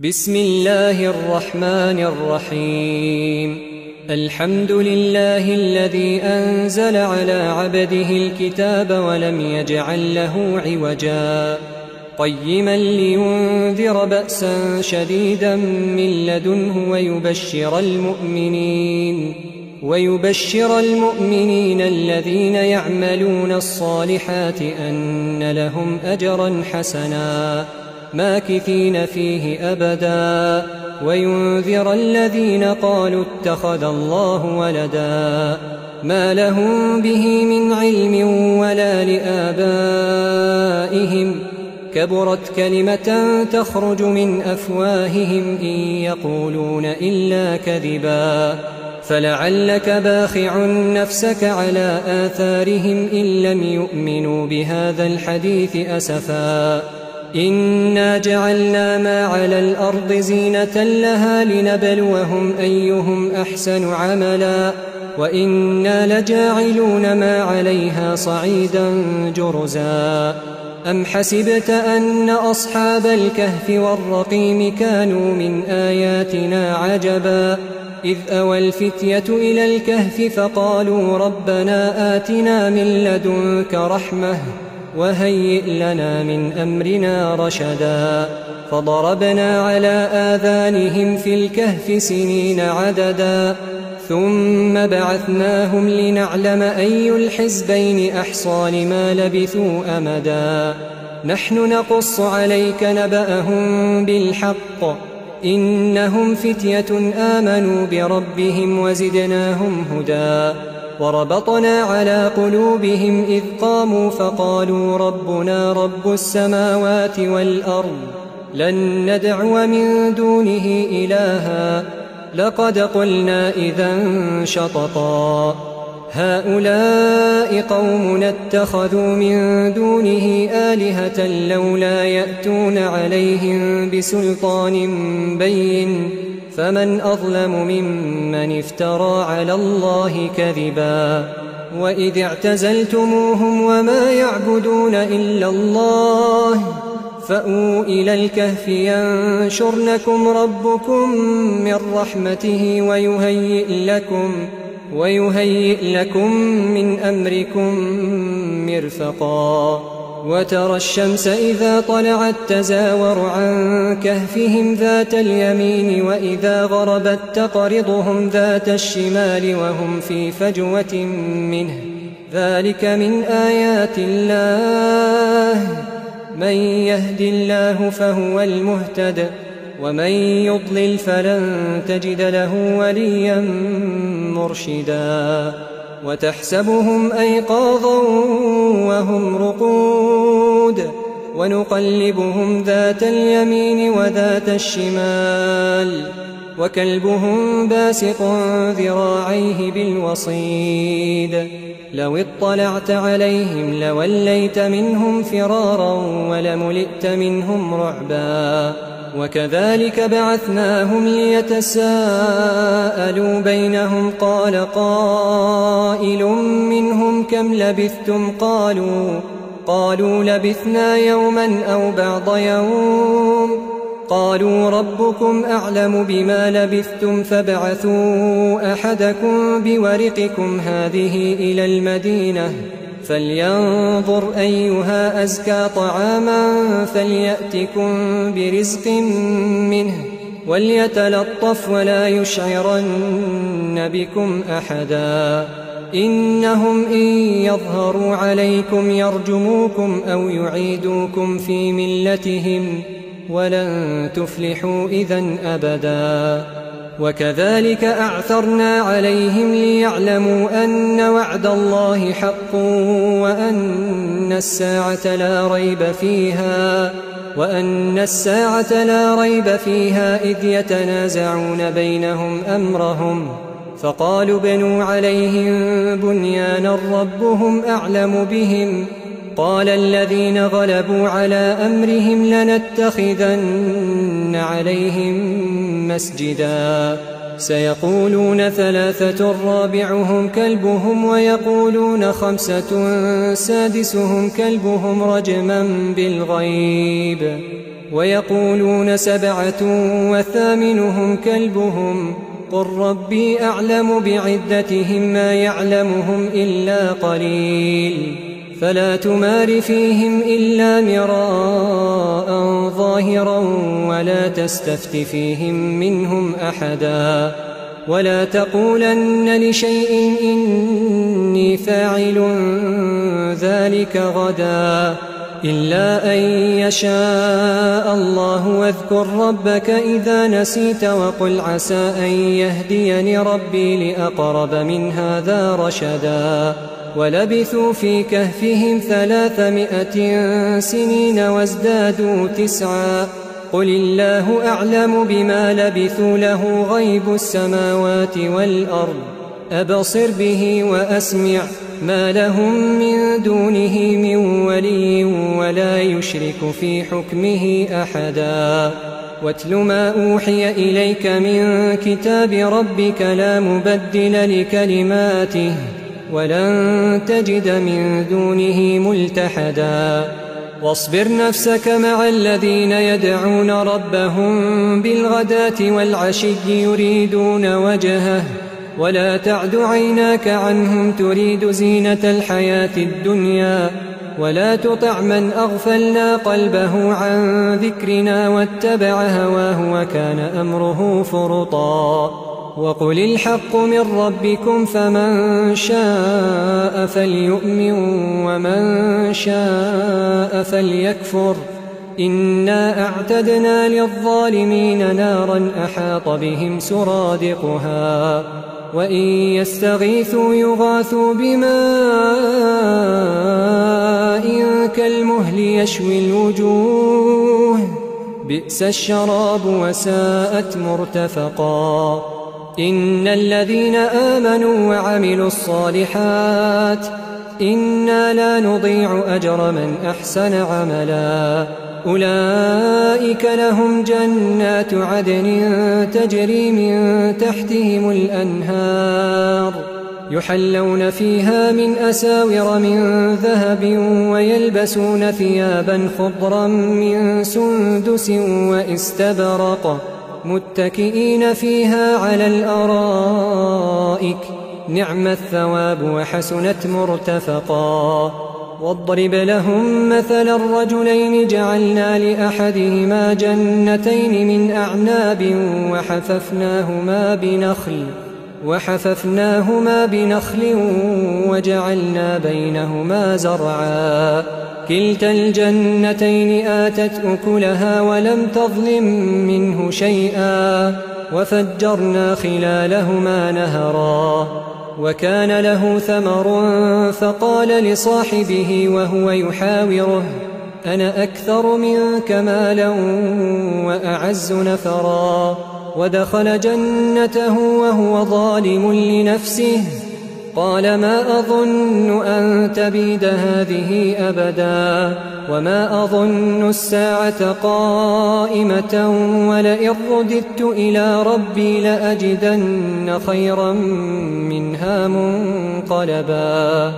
بسم الله الرحمن الرحيم. الحمد لله الذي أنزل على عبده الكتاب ولم يجعل له عوجا قيما لينذر بأسا شديدا من لدنه ويبشر المؤمنين الذين يعملون الصالحات أن لهم أجرا حسنا ماكثين فيه أبدا وينذر الذين قالوا اتخذ الله ولدا ما لهم به من علم ولا لآبائهم كبرت كلمة تخرج من أفواههم إن يقولون إلا كذبا فلعلك باخع نفسك على آثارهم إن لم يؤمنوا بهذا الحديث أسفا إنا جعلنا ما على الأرض زينة لها لنبلوهم أيهم أحسن عملا وإنا لجاعلون ما عليها صعيدا جرزا أم حسبت أن أصحاب الكهف والرقيم كانوا من آياتنا عجبا إذ أوى الفتية إلى الكهف فقالوا ربنا آتنا من لدنك رحمة وهيئ لنا من أمرنا رشدا فضربنا على آذانهم في الكهف سنين عددا ثم بعثناهم لنعلم أي الحزبين أحصى لما لبثوا أمدا نحن نقص عليك نبأهم بالحق إنهم فتية آمنوا بربهم وزدناهم هدى وربطنا على قلوبهم إذ قاموا فقالوا ربنا رب السماوات والأرض لن ندعو من دونه إلها لقد قلنا إذا شططا هؤلاء قومنا اتخذوا من دونه آلهة لولا يأتون عليهم بسلطان بين فمن أظلم ممن افترى على الله كذبا وإذ اعتزلتموهم وما يعبدون إلا الله فأووا إلى الكهف ينشر لكم ربكم من رحمته ويهيئ لكم من أمركم مرفقا وترى الشمس إذا طلعت تزاور عن كهفهم ذات اليمين وإذا غربت تقرضهم ذات الشمال وهم في فجوة منه ذلك من آيات الله من يهد الله فهو المهتد ومن يضلل فلن تجد له وليا مرشدا وتحسبهم أيقاظا وهم رقود ونقلبهم ذات اليمين وذات الشمال وكلبهم باسط ذراعيه بالوصيد لو اطلعت عليهم لوليت منهم فرارا ولملئت منهم رعبا وكذلك بعثناهم ليتساءلوا بينهم قال قائل منهم كم لبثتم قالوا لبثنا يوما أو بعض يوم قالوا ربكم أعلم بما لبثتم فابعثوا أحدكم بورقكم هذه إلى المدينة فلينظر أيها أزكى طعاما فليأتكم برزق منه وليتلطف ولا يشعرن بكم أحدا إنهم إن يظهروا عليكم يرجموكم أو يعيدوكم في ملتهم ولن تفلحوا إذن أبدا وكذلك أعثرنا عليهم ليعلموا أن وعد الله حق وأن الساعة لا ريب فيها إذ يتنازعون بينهم أمرهم فقالوا ابنوا عليهم بنيانا ربهم أعلم بهم قال الذين غلبوا على أمرهم لنتخذن عليهم مسجدا سيقولون ثلاثة رابعهم كلبهم ويقولون خمسة سادسهم كلبهم رجما بالغيب ويقولون 7 وثامنهم كلبهم قل ربي أعلم بعدتهم ما يعلمهم إلا قليل فلا تمار فيهم إلا مراء ظاهرا ولا تستفت فيهم منهم أحدا ولا تقولن لشيء إني فاعل ذلك غدا إلا أن يشاء الله واذكر ربك إذا نسيت وقل عسى أن يهديني ربي لأقرب من هذا رشدا ولبثوا في كهفهم 300 سنين وازدادوا 9 قل الله أعلم بما لبثوا له غيب السماوات والأرض أبصر به وأسمع ما لهم من دونه من ولي ولا يشرك في حكمه أحدا واتل ما أوحي إليك من كتاب ربك لا مبدل لكلماته ولن تجد من دونه ملتحدا واصبر نفسك مع الذين يدعون ربهم بالغداة والعشي يريدون وجهه ولا تعد عيناك عنهم تريد زينة الحياة الدنيا ولا تطع من أغفلنا قلبه عن ذكرنا واتبع هواه وكان أمره فرطا وقل الحق من ربكم فمن شاء فليؤمن ومن شاء فليكفر إنا أعتدنا للظالمين نارا أحاط بهم سرادقها وإن يستغيثوا يغاثوا بماء كالمهل يشوي الوجوه بئس الشراب وساءت مرتفقا إن الذين آمنوا وعملوا الصالحات إنا لا نضيع أجر من أحسن عملا أولئك لهم جنات عدن تجري من تحتهم الأنهار يحلون فيها من أساور من ذهب ويلبسون ثيابا خضرا من سندس واستبرق متكئين فيها على الأرائك نعم الثواب وحسنت مرتفقا واضرب لهم مثل الرجلين جعلنا لأحدهما جنتين من أعناب وحففناهما بنخل وجعلنا بينهما زرعا كلتا الجنتين آتت أكلها ولم تظلم منه شيئا وفجرنا خلالهما نهرا وكان له ثمر فقال لصاحبه وهو يحاوره أنا أكثر منك مالا وأعز نفرا ودخل جنته وهو ظالم لنفسه قال ما أظن أن تبيد هذه أبدا وما أظن الساعة قائمة ولئن رددت إلى ربي لأجدن خيرا منها منقلبا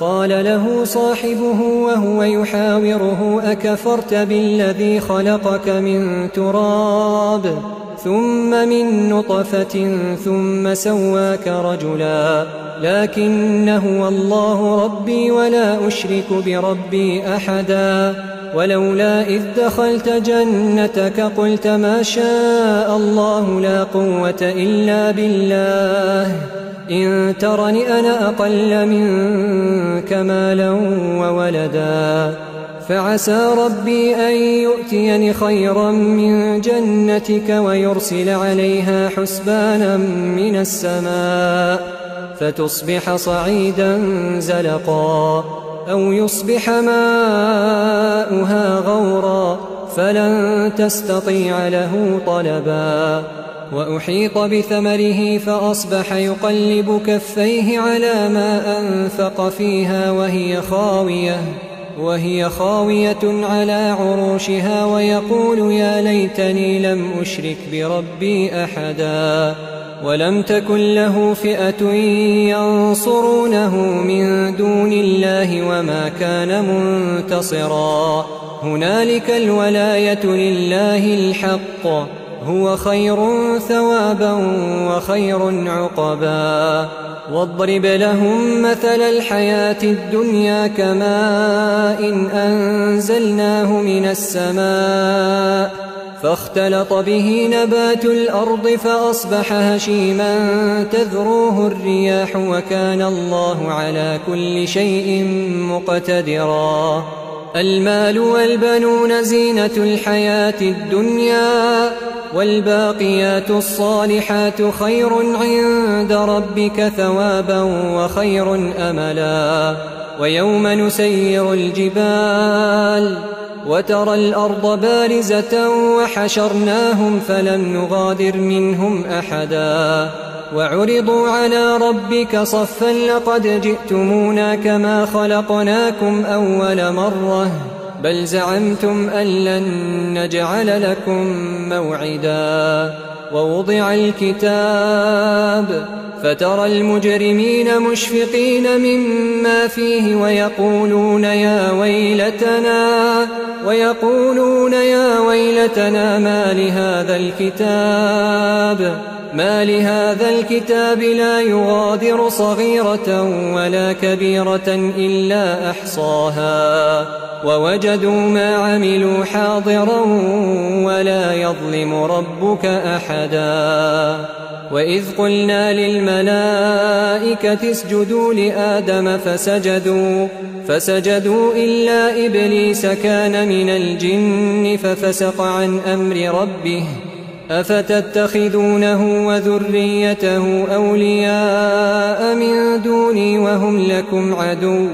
قال له صاحبه وهو يحاوره أكفرت بالذي خلقك من تراب ثم من نطفة ثم سواك رجلا لكن هو الله ربي ولا أشرك بربي أحدا ولولا إذ دخلت جنتك قلت ما شاء الله لا قوة إلا بالله إن ترني أنا أقل منك مالا وولدا فعسى ربي أن يؤتيني خيرا من جنتك ويرسل عليها حسبانا من السماء فتصبح صعيدا زلقا أو يصبح ماؤها غورا فلن تستطيع له طلبا وأحيط بثمره فأصبح يقلب كفيه على ما أنفق فيها وهي خاوية على عروشها ويقول يا ليتني لم أشرك بربي أحدا ولم تكن له فئة ينصرونه من دون الله وما كان منتصرا هنالك الولاية لله الحق هو خير ثوابا وخير عقبا واضرب لهم مثل الحياة الدنيا كماء أنزلناه من السماء فاختلط به نبات الأرض فأصبح هشيما تذروه الرياح وكان الله على كل شيء مقتدرا المال والبنون زينة الحياة الدنيا والباقيات الصالحات خير عند ربك ثوابا وخير أملا ويوم نسير الجبال وترى الأرض بارزة وحشرناهم فلم نغادر منهم أحدا وعرضوا على ربك صفا لقد جئتمونا كما خلقناكم أول مرة بل زعمتم أن لن نجعل لكم موعدا ووضع الكتاب فترى المجرمين مشفقين مما فيه ويقولون يا ويلتنا ما لهذا الكتاب لا يغادر صغيرة ولا كبيرة إلا أحصاها ووجدوا ما عملوا حاضرا ولا يظلم ربك أحدا وإذ قلنا للملائكة اسجدوا لآدم فسجدوا إلا إبليس كان من الجن ففسق عن أمر ربه أفتتخذونه وذريته أولياء من دوني وهم لكم عدو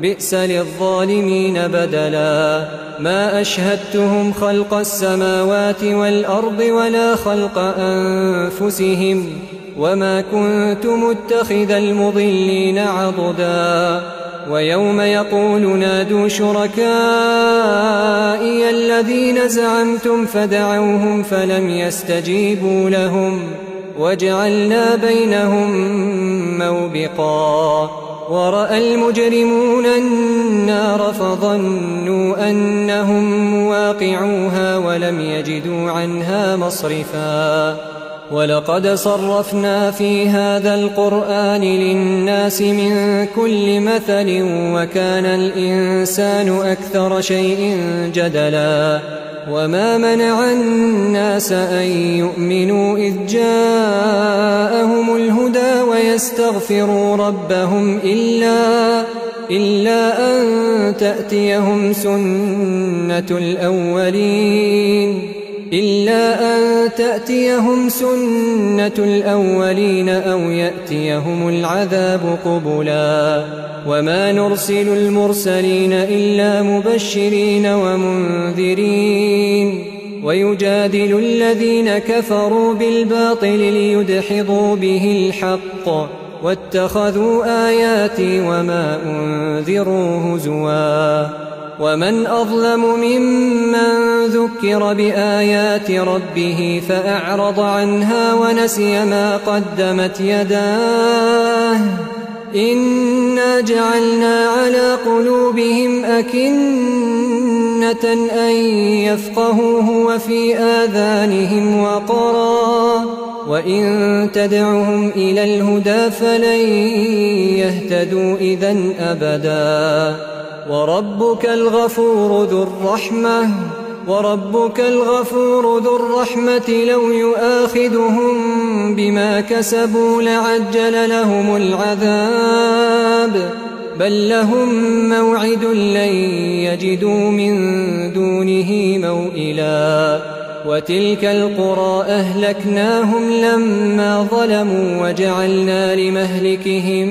بئس للظالمين بدلا ما أشهدتهم خلق السماوات والأرض ولا خلق أنفسهم وما كنت متخذ المضلين عضدا ويوم يقول نادوا شركائي الذين زعمتم فدعوهم فلم يستجيبوا لهم وجعلنا بينهم موبقا ورأى المجرمون النار فظنوا أنهم مواقعوها ولم يجدوا عنها مصرفا ولقد صرفنا في هذا القرآن للناس من كل مثل وكان الإنسان أكثر شيء جدلا وما منع الناس أن يؤمنوا إذ جاءهم الهدى ويستغفروا ربهم إلا أن تأتيهم سنة الأولين أو يأتيهم العذاب قبلا وما نرسل المرسلين إلا مبشرين ومنذرين ويجادل الذين كفروا بالباطل ليدحضوا به الحق واتخذوا آياتي وما أنذروا هزوا ومن أظلم ممن ذكر بآيات ربه فأعرض عنها ونسي ما قدمت يداه إنا جعلنا على قلوبهم أكنة أن يفقهوه وفي آذانهم وقرا وإن تدعهم إلى الهدى فلن يهتدوا إذن أبدا وربك الغفور ذو الرحمة لو يؤاخذهم بما كسبوا لعجل لهم العذاب بل لهم موعد لن يجدوا من دونه موئلا وتلك القرى أهلكناهم لما ظلموا وجعلنا لمهلكهم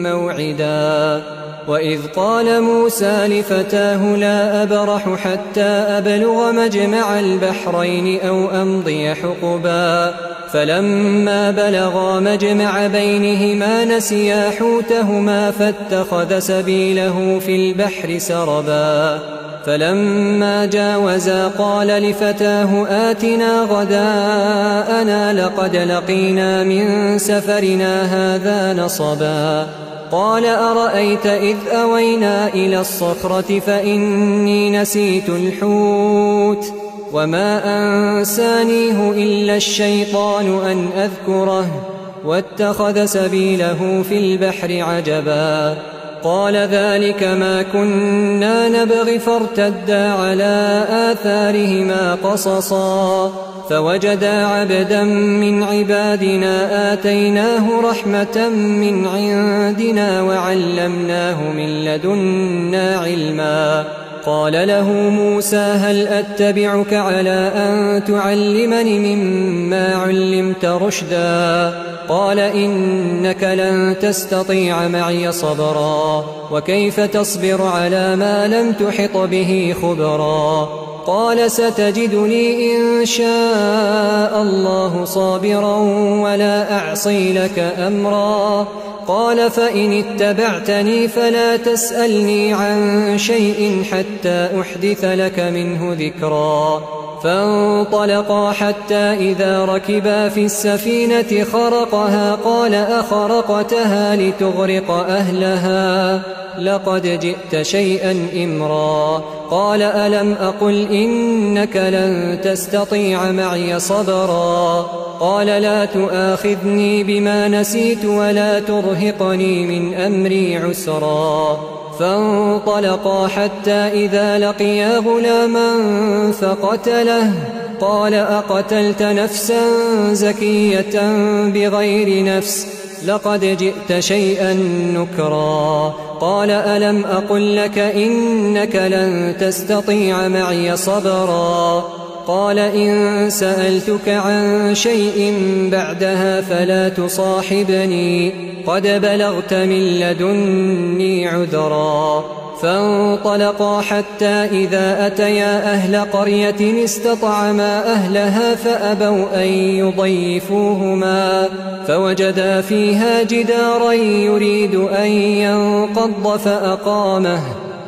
موعدا وإذ قال موسى لفتاه لا أبرح حتى أبلغ مجمع البحرين أو أمضي حقبا فلما بلغا مجمع بينهما نسيا حوتهما فاتخذ سبيله في البحر سربا فلما جاوزا قال لفتاه آتنا غداءنا لقد لقينا من سفرنا هذا نصبا قال أرأيت إذ أوينا إلى الصخرة فإني نسيت الحوت وما أنسانيه إلا الشيطان أن أذكره واتخذ سبيله في البحر عجبا قال ذلك ما كنا نبغي فارتدا على آثارهما قصصا فوجدا عبدا من عبادنا آتيناه رحمة من عندنا وعلمناه من لدنا علما قال له موسى هل أتبعك على أن تعلمني مما علمت رشدا قال إنك لن تستطيع معي صبرا وكيف تصبر على ما لم تحط به خبرا قال ستجدني إن شاء الله صابرا ولا أعصي لك أمرا قال فإن اتبعتني فلا تسألني عن شيء حتى أحدث لك منه ذكرا فانطلقا حتى إذا ركبا في السفينة خرقها قال أخرقتها لتغرق أهلها لقد جئت شيئا إمرا قال ألم أقل إنك لن تستطيع معي صبرا قال لا تؤاخذني بما نسيت ولا ترهقني من أمري عسرا فانطلقا حتى إذا لقيا غلاما فقتله قال أقتلت نفسا زكية بغير نفس لقد جئت شيئا نكرا قال ألم أقل لك إنك لن تستطيع معي صبرا قال إن سألتك عن شيء بعدها فلا تصاحبني قد بلغت من لدني عذرا فانطلقا حتى إذا أتيا أهل قرية استطعما أهلها فأبوا أن يضيفوهما فوجدا فيها جدارا يريد أن ينقض فأقامه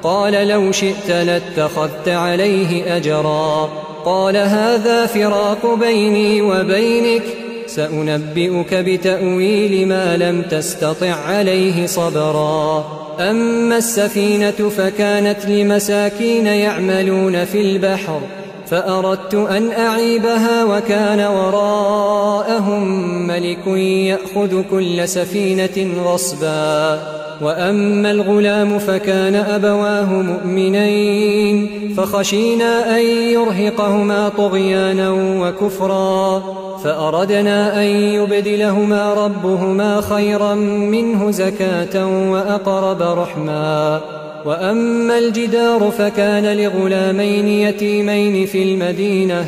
قال لو شئت لاتخذت عليه أجرا قال هذا فراق بيني وبينك سأنبئك بتأويل ما لم تستطع عليه صبرا أما السفينة فكانت لمساكين يعملون في البحر فأردت أن أعيبها وكان وراءهم ملك يأخذ كل سفينة غصبا وأما الغلام فكان أبواه مؤمنين فخشينا أن يرهقهما طغيانا وكفرا فأردنا أن يبدلهما ربهما خيرا منه زكاة وأقرب رحما وأما الجدار فكان لغلامين يتيمين في المدينة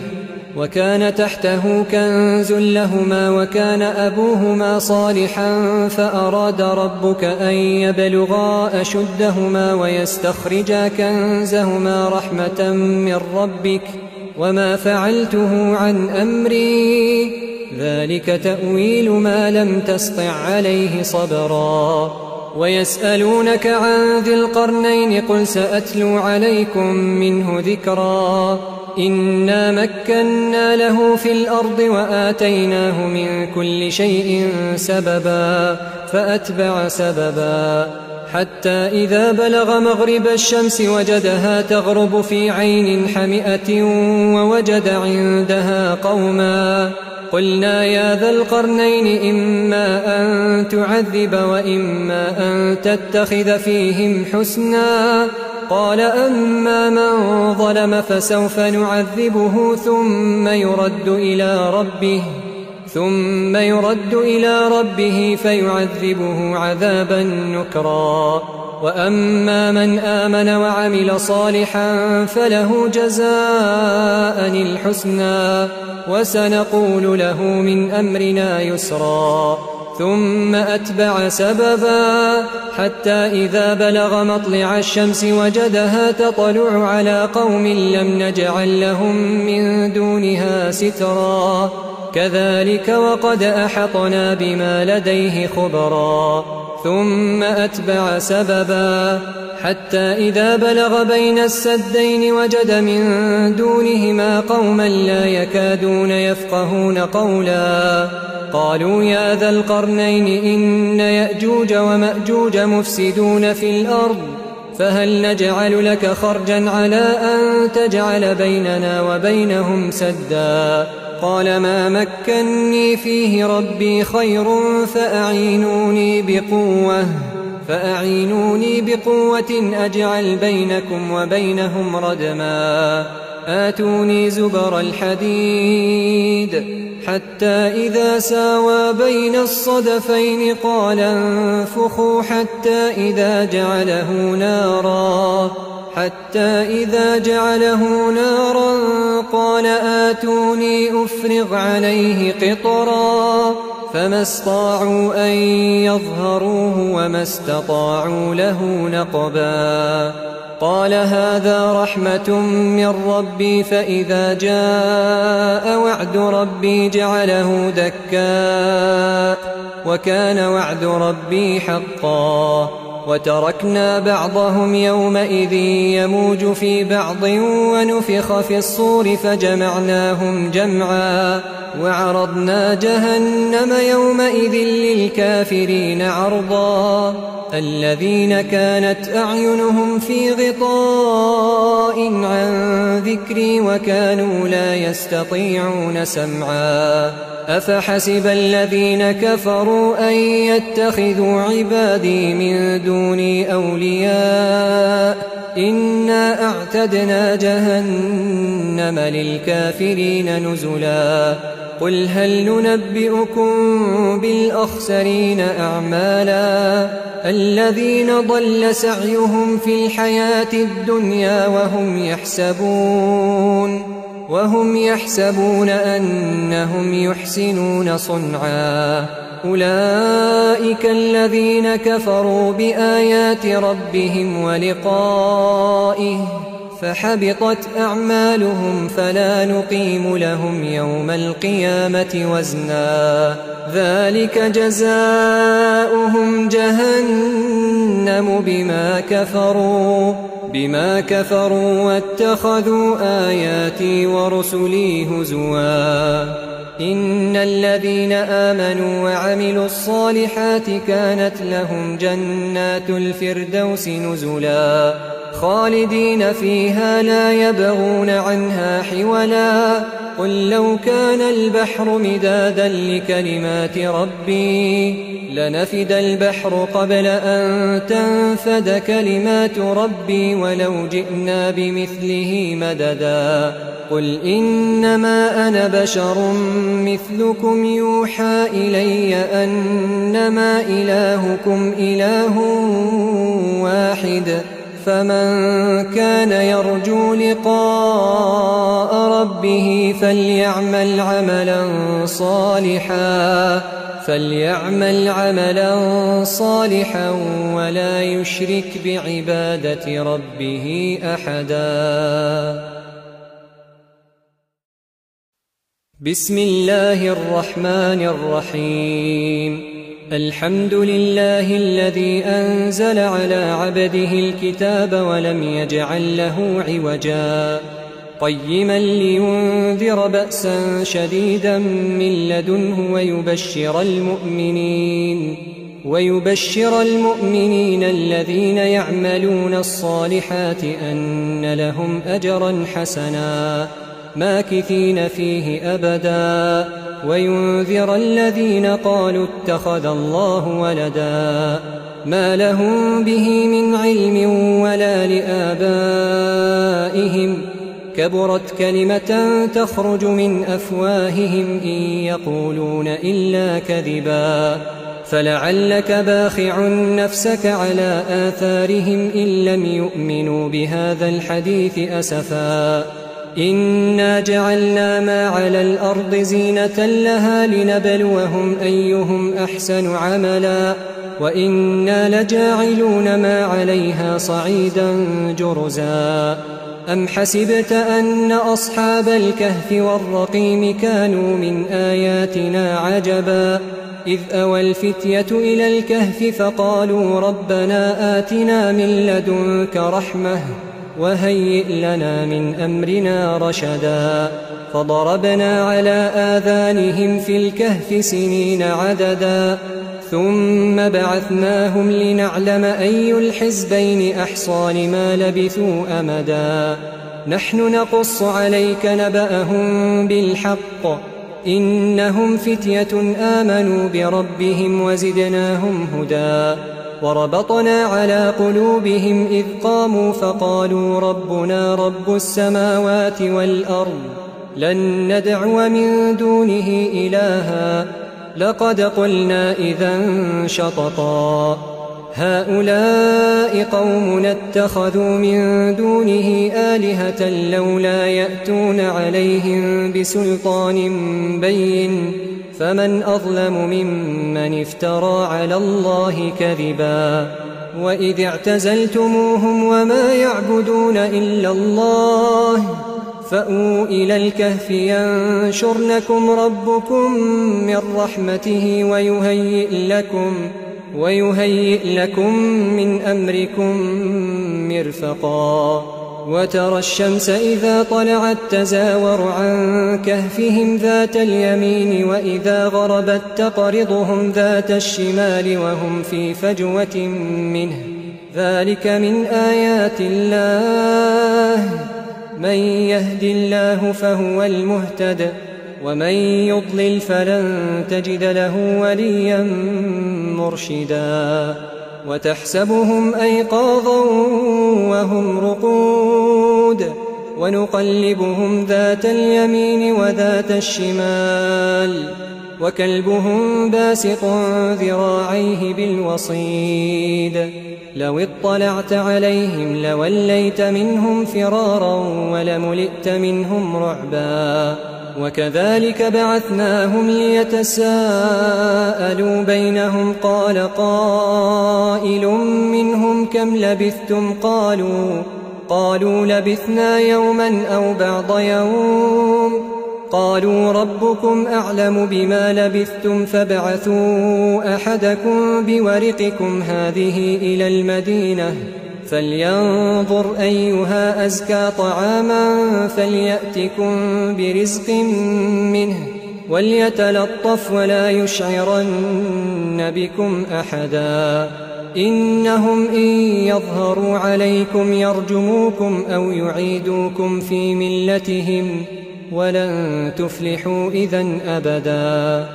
وكان تحته كنز لهما وكان أبوهما صالحا فأراد ربك أن يبلغا أشدهما ويستخرجا كنزهما رحمة من ربك وما فعلته عن أمري ذلك تأويل ما لم تسطع عليه صبرا ويسألونك عن ذي القرنين قل سأتلو عليكم منه ذكرا إنا مكنا له في الأرض وآتيناه من كل شيء سببا فأتبع سببا حتى إذا بلغ مغرب الشمس وجدها تغرب في عين حمئة ووجد عندها قوما قلنا يا ذا القرنين إما أن تعذب وإما أن تتخذ فيهم حسنا قال أما من ظلم فسوف نعذبه ثم يرد إلى ربه فيعذبه عذابا نكرا وأما من آمن وعمل صالحا فله جزاء الحسنى وسنقول له من أمرنا يسرا ثم أتبع سببا حتى إذا بلغ مطلع الشمس وجدها تطلع على قوم لم نجعل لهم من دونها سترا كذلك وقد أحطنا بما لديه خبرا ثم أتبع سببا حتى إذا بلغ بين السدين وجد من دونهما قوما لا يكادون يفقهون قولا قالوا يا ذا القرنين إن يأجوج ومأجوج مفسدون في الأرض فهل نجعل لك خرجا على أن تجعل بيننا وبينهم سدا قال ما مكني فيه ربي خير فأعينوني بقوة أجعل بينكم وبينهم ردما آتوني زبر الحديد حتى إذا ساوى بين الصدفين قال انفخوا حتى إذا جعله نارا قال آتوني أفرغ عليه قطرا فما استطاعوا أن يظهروه وما استطاعوا له نقبا قال هذا رحمة من ربي فإذا جاء وعد ربي جعله دكا وكان وعد ربي حقا وتركنا بعضهم يومئذ يموج في بعض ونفخ في الصور فجمعناهم جمعا وعرضنا جهنم يومئذ للكافرين عرضا الذين كانت أعينهم في غطاء عن ذكري وكانوا لا يستطيعون سمعا أفحسب الذين كفروا أن يتخذوا عبادي من دوني أولياء إنا أعتدنا جهنم للكافرين نزلا قل هل ننبئكم بالأخسرين أعمالا الذين ضل سعيهم في الحياة الدنيا وهم يحسبون أنهم يحسنون صنعا أولئك الذين كفروا بآيات ربهم ولقائه فحبطت أعمالهم فلا نقيم لهم يوم القيامة وزنا ذلك جزاؤهم جهنم بما كفروا واتخذوا آياتي ورسلي هزوا إن الذين آمنوا وعملوا الصالحات كانت لهم جنات الفردوس نزلا خالدين فيها لا يبغون عنها حولا قل لو كان البحر مدادا لكلمات ربي لنفد البحر قبل أن تنفد كلمات ربي ولو جئنا بمثله مددا قل إنما أنا بشر مثلكم يوحى إلي أنما إلهكم إله واحد فمن كان يرجو لقاء ربه فليعمل عملا صالحا ولا يشرك بعبادة ربه أحدا بسم الله الرحمن الرحيم الحمد لله الذي أنزل على عبده الكتاب ولم يجعل له عوجا قيما لينذر بأسا شديدا من لدنه ويبشر المؤمنين الذين يعملون الصالحات أن لهم أجرا حسنا ماكثين فيه أبدا وينذر الذين قالوا اتخذ الله ولدا ما لهم به من علم ولا لآبائهم كبرت كلمة تخرج من أفواههم إن يقولون إلا كذبا فلعلك باخع نفسك على آثارهم إن لم يؤمنوا بهذا الحديث أسفا إنا جعلنا ما على الأرض زينة لها لنبلوهم أيهم أحسن عملا وإنا لجاعلون ما عليها صعيدا جرزا أم حسبت أن أصحاب الكهف والرقيم كانوا من آياتنا عجبا إذ أوى الفتية إلى الكهف فقالوا ربنا آتنا من لدنك رحمة وهيئ لنا من أمرنا رشدا فضربنا على آذانهم في الكهف سنين عددا ثم بعثناهم لنعلم أي الحزبين أحصى لما لبثوا أمدا نحن نقص عليك نبأهم بالحق إنهم فتية آمنوا بربهم وزدناهم هدى وربطنا على قلوبهم إذ قاموا فقالوا ربنا رب السماوات والأرض لن ندعو من دونه إلها لقد قلنا إذا شططا هؤلاء قومنا اتخذوا من دونه آلهة لولا يأتون عليهم بسلطان بين فمن أظلم ممن افترى على الله كذبا وإذ اعتزلتموهم وما يعبدون إلا الله فأووا إلى الكهف ينشر لكم ربكم من رحمته ويهيئ لكم من أمركم مرفقا وترى الشمس إذا طلعت تزاور عن كهفهم ذات اليمين وإذا غربت تقرضهم ذات الشمال وهم في فجوة منه ذلك من آيات الله من يهد الله فهو المهتد ومن يضلل فلن تجد له وليا مرشدا وتحسبهم أيقاظا وهم رقود ونقلبهم ذات اليمين وذات الشمال وكلبهم باسط ذراعيه بالوصيد لو اطلعت عليهم لوليت منهم فرارا ولملئت منهم رعبا وكذلك بعثناهم ليتساءلوا بينهم قال قائل منهم كم لبثتم قالوا لبثنا يوما أو بعض يوم قالوا ربكم أعلم بما لبثتم فابعثوا أحدكم بورقكم هذه إلى المدينة فلينظر أيها أزكى طعاما فليأتكم برزق منه وليتلطف ولا يشعرن بكم أحدا إنهم إن يظهروا عليكم يرجموكم أو يعيدوكم في ملتهم ولن تفلحوا إذن أبدا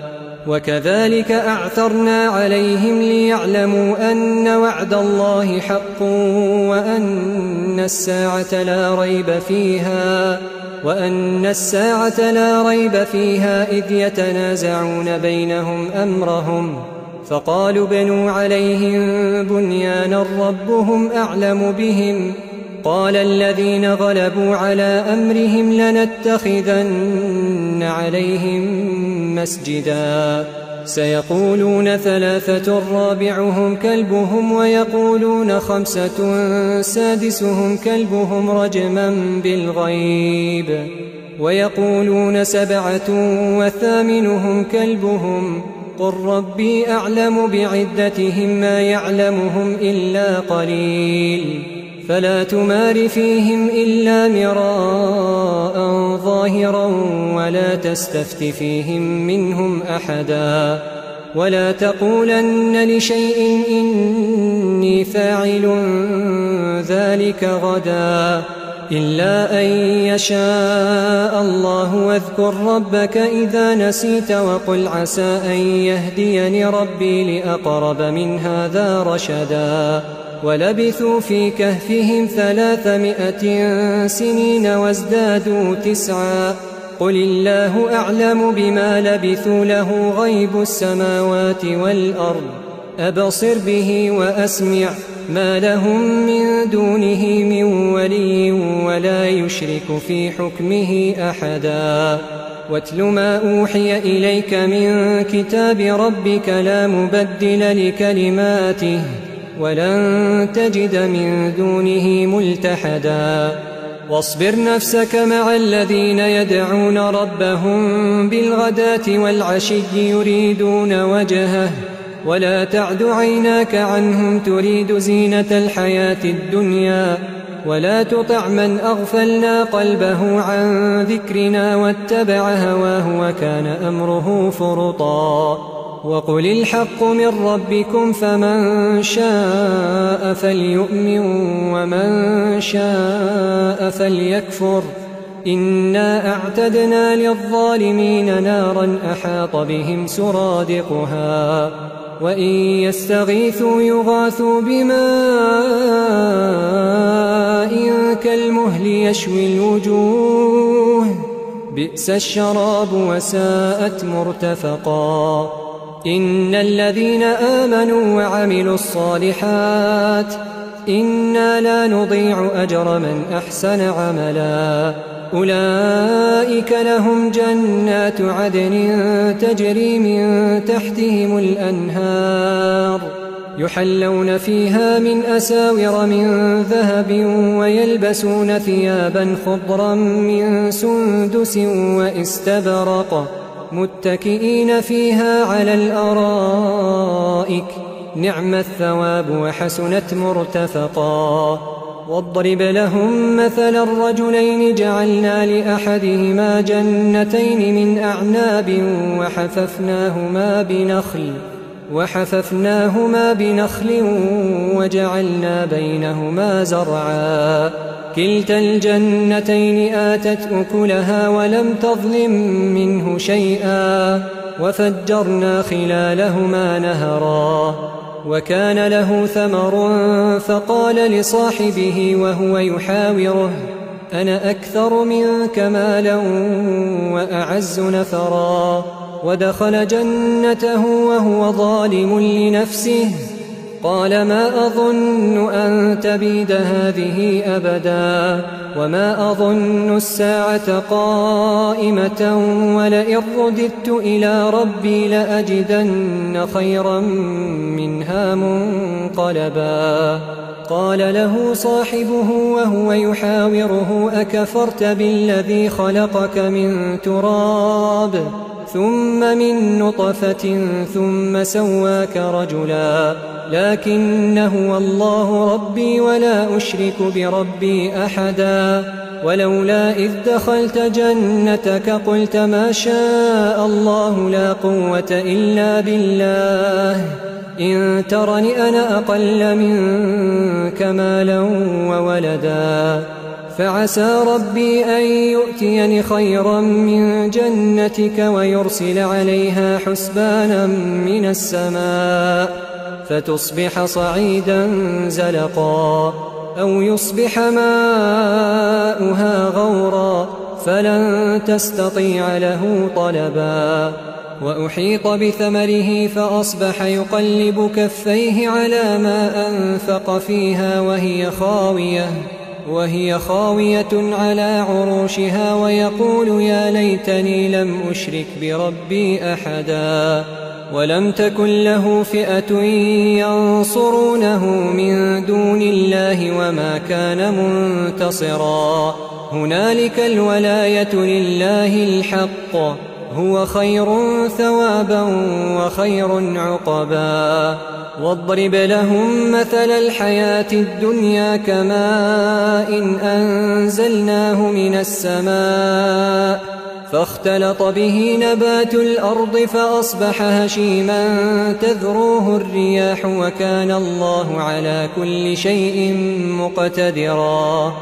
وكذلك أعثرنا عليهم ليعلموا أن وعد الله حق وأن الساعة لا ريب فيها إذ يتنازعون بينهم أمرهم فقالوا بنوا عليهم بنيانا ربهم أعلم بهم قال الذين غلبوا على أمرهم لنتخذن عليهم مسجدا سيقولون ثلاثة رابعهم كلبهم ويقولون خمسة سادسهم كلبهم رجما بالغيب ويقولون سبعة وثامنهم كلبهم قل ربي أعلم بعدتهم ما يعلمهم إلا قليل فلا تمار فيهم إلا مراء ظاهرا ولا تستفت فيهم منهم أحدا ولا تقولن لشيء إني فاعل ذلك غدا إلا أن يشاء الله واذكر ربك إذا نسيت وقل عسى أن يهديني ربي لأقرب من هذا رشدا ولبثوا في كهفهم 300 سنين وازدادوا 9 قل الله أعلم بما لبثوا له غيب السماوات والأرض أبصر به وأسمع ما لهم من دونه من ولي ولا يشرك في حكمه أحدا واتل ما أوحي إليك من كتاب ربك لا مبدل لكلماته ولن تجد من دونه ملتحدا واصبر نفسك مع الذين يدعون ربهم بالغداة والعشي يريدون وجهه ولا تعد عيناك عنهم تريد زينة الحياة الدنيا ولا تطع من أغفلنا قلبه عن ذكرنا واتبع هواه وكان أمره فرطا وقل الحق من ربكم فمن شاء فليؤمن ومن شاء فليكفر إنا أعتدنا للظالمين نارا أحاط بهم سرادقها وإن يستغيثوا يغاثوا بماء كالمهل يشوي الوجوه بئس الشراب وساءت مرتفقا إن الذين آمنوا وعملوا الصالحات إنا لا نضيع أجر من أحسن عملا أولئك لهم جنات عدن تجري من تحتهم الأنهار يحلون فيها من أساور من ذهب ويلبسون ثيابا خضرا من سندس واستبرق متكئين فيها على الأرائك نعم الثواب وحسنت مرتفقا واضرب لهم مثل الرجلين جعلنا لأحدهما جنتين من أعناب وحففناهما بنخل وجعلنا بينهما زرعا كلتا الجنتين آتت أكلها ولم تظلم منه شيئا وفجرنا خلالهما نهرا وكان له ثمر فقال لصاحبه وهو يحاوره أنا أكثر منك مالا وأعز نفرا ودخل جنته وهو ظالم لنفسه قال ما أظن أن تبيد هذه أبدا وما أظن الساعة قائمة ولئن رددت إلى ربي لأجدن خيرا منها منقلبا قال له صاحبه وهو يحاوره أكفرت بالذي خلقك من تراب ثم من نطفة ثم سواك رجلا لكن هو الله ربي ولا أشرك بربي أحدا ولولا إذ دخلت جنتك قلت ما شاء الله لا قوة إلا بالله إن ترني أنا أقل منك مالا وولدا فعسى ربي أن يؤتيني خيرا من جنتك ويرسل عليها حسبانا من السماء فتصبح صعيدا زلقا أو يصبح ماؤها غورا فلن تستطيع له طلبا وأحيط بثمره فأصبح يقلب كفيه على ما أنفق فيها وهي خاوية على عروشها ويقول يا ليتني لم أشرك بربي أحدا ولم تكن له فئة ينصرونه من دون الله وما كان منتصرا هنالك الولاية لله الحق هو خير ثوابا وخير عقبا واضرب لهم مثل الحياة الدنيا كماء أنزلناه من السماء فاختلط به نبات الأرض فأصبح هشيما تذروه الرياح وكان الله على كل شيء مقتدرا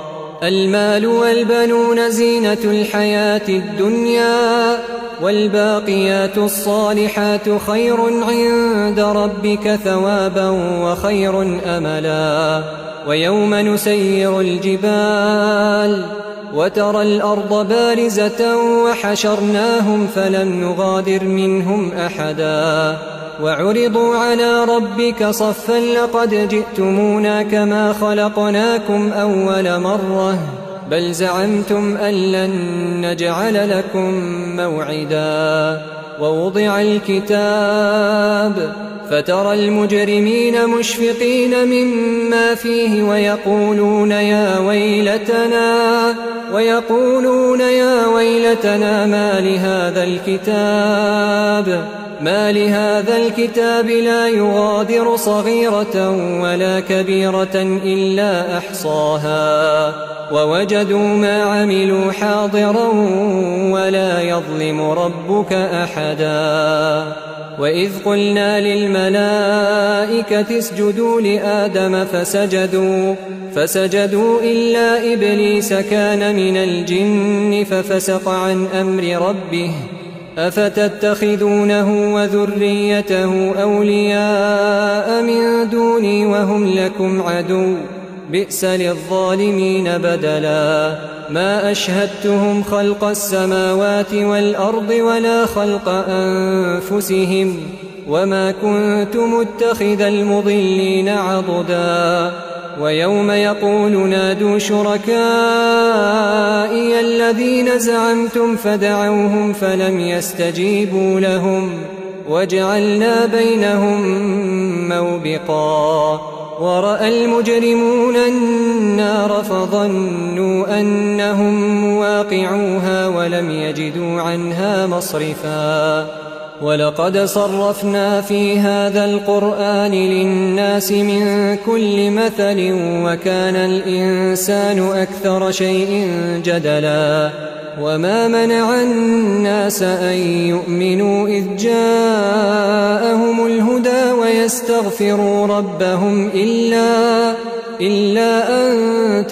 المال والبنون زينة الحياة الدنيا والباقيات الصالحات خير عند ربك ثوابا وخير أملا ويوم نسير الجبال وترى الأرض بارزة وحشرناهم فلم نغادر منهم أحدا وعرضوا على ربك صفا لقد جئتمونا كما خلقناكم أول مرة بل زعمتم أن لن نجعل لكم موعدا ووضع الكتاب فترى المجرمين مشفقين مما فيه ويقولون يا ويلتنا ما لهذا الكتاب لا يغادر صغيرة ولا كبيرة إلا أحصاها ووجدوا ما عملوا حاضرا ولا يظلم ربك أحدا. وإذ قلنا للملائكة اسجدوا لآدم فسجدوا إلا إبليس كان من الجن ففسق عن أمر ربه أفتتخذونه وذريته أولياء من دوني وهم لكم عدو بئس للظالمين بدلا. ما أشهدتهم خلق السماوات والأرض ولا خلق أنفسهم وما كنت متخذ المضلين عضدا. ويوم يقول نادوا شركائي الذين زعمتم فدعوهم فلم يستجيبوا لهم وجعلنا بينهم موبقا. ورأى المجرمون النار فظنوا أنهم مواقعوها ولم يجدوا عنها مصرفا. ولقد صرفنا في هذا القرآن للناس من كل مثل وكان الإنسان أكثر شيء جدلا. وما منع الناس أن يؤمنوا إذ جاءهم الهدى ويستغفروا ربهم إلا أن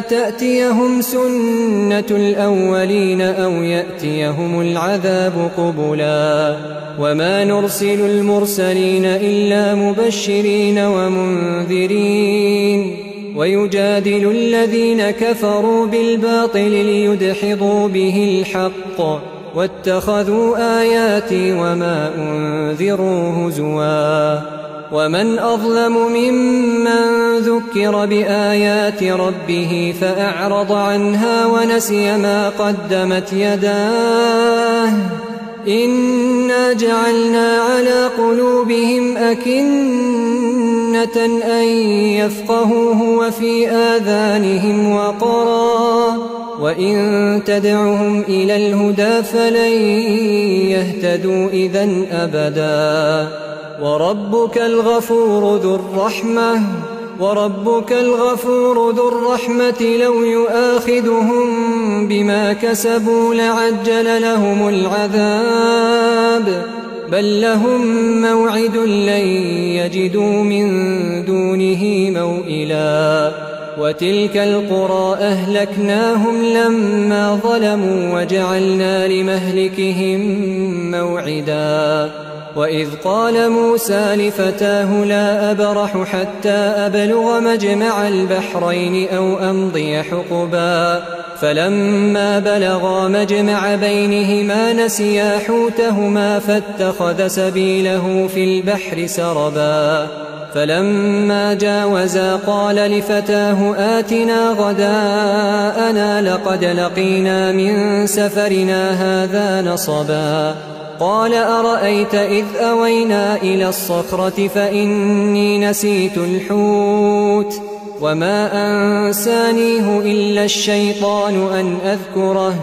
تأتيهم سنة الأولين أو يأتيهم العذاب قبلا. وما نرسل المرسلين إلا مبشرين ومنذرين ويجادل الذين كفروا بالباطل ليدحضوا به الحق واتخذوا آياتي وما أنذروا هزوا. ومن أظلم ممن ذكر بآيات ربه فأعرض عنها ونسي ما قدمت يداه إنا جعلنا على قلوبهم أكنة أن يفقهوه وفي آذانهم وقرا وإن تدعهم إلى الهدى فلن يهتدوا إذن أبدا. وربك الغفور ذو الرحمة لو يؤاخذهم بما كسبوا لعجل لهم العذاب بل لهم موعد لن يجدوا من دونه موئلا. وتلك القرى أهلكناهم لما ظلموا وجعلنا لمهلكهم موعدا. وإذ قال موسى لفتاه لا أبرح حتى أبلغ مجمع البحرين أو أمضي حقبا فلما بلغا مجمع بينهما نسيا حوتهما فاتخذ سبيله في البحر سربا. فلما جاوزا قال لفتاه آتنا غداءنا لقد لقينا من سفرنا هذا نصبا. قال أرأيت إذ أوينا إلى الصخرة فإني نسيت الحوت وما أنسانيه إلا الشيطان أن أذكره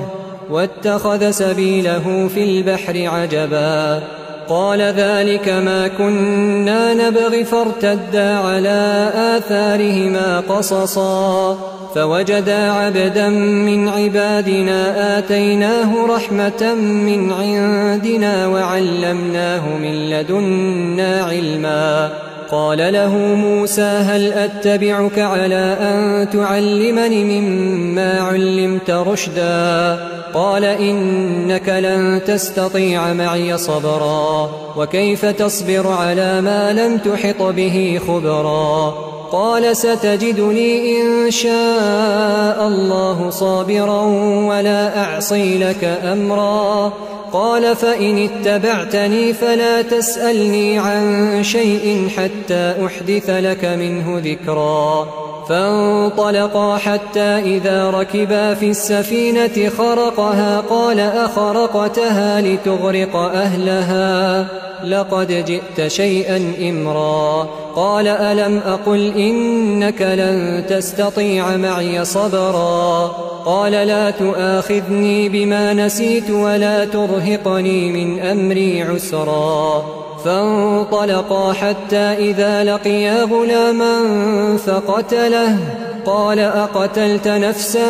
واتخذ سبيله في البحر عجبا. قال ذلك ما كنا نبغي فارتدا على آثارهما قصصا فوجدا عبدا من عبادنا آتيناه رحمة من عندنا وعلمناه من لدنا علما. قال له موسى هل أتبعك على أن تعلمني مما علمت رشدا؟ قال إنك لن تستطيع معي صبرا وكيف تصبر على ما لم تحط به خبرا. قال ستجدني إن شاء الله صابرا ولا أعصي لك أمرا. قال فإن اتبعتني فلا تسألني عن شيء حتى أحدث لك منه ذكرا. فانطلقا حتى إذا ركبا في السفينة خرقها قال أخرقتها لتغرق أهلها لقد جئت شيئا إمرا قال ألم أقل إنك لن تستطيع معي صبرا قال لا تؤاخذني بما نسيت ولا ترهقني من أمري عسرا فانطلقا حتى إذا لقيا غلاما فقتله قال أقتلت نفسا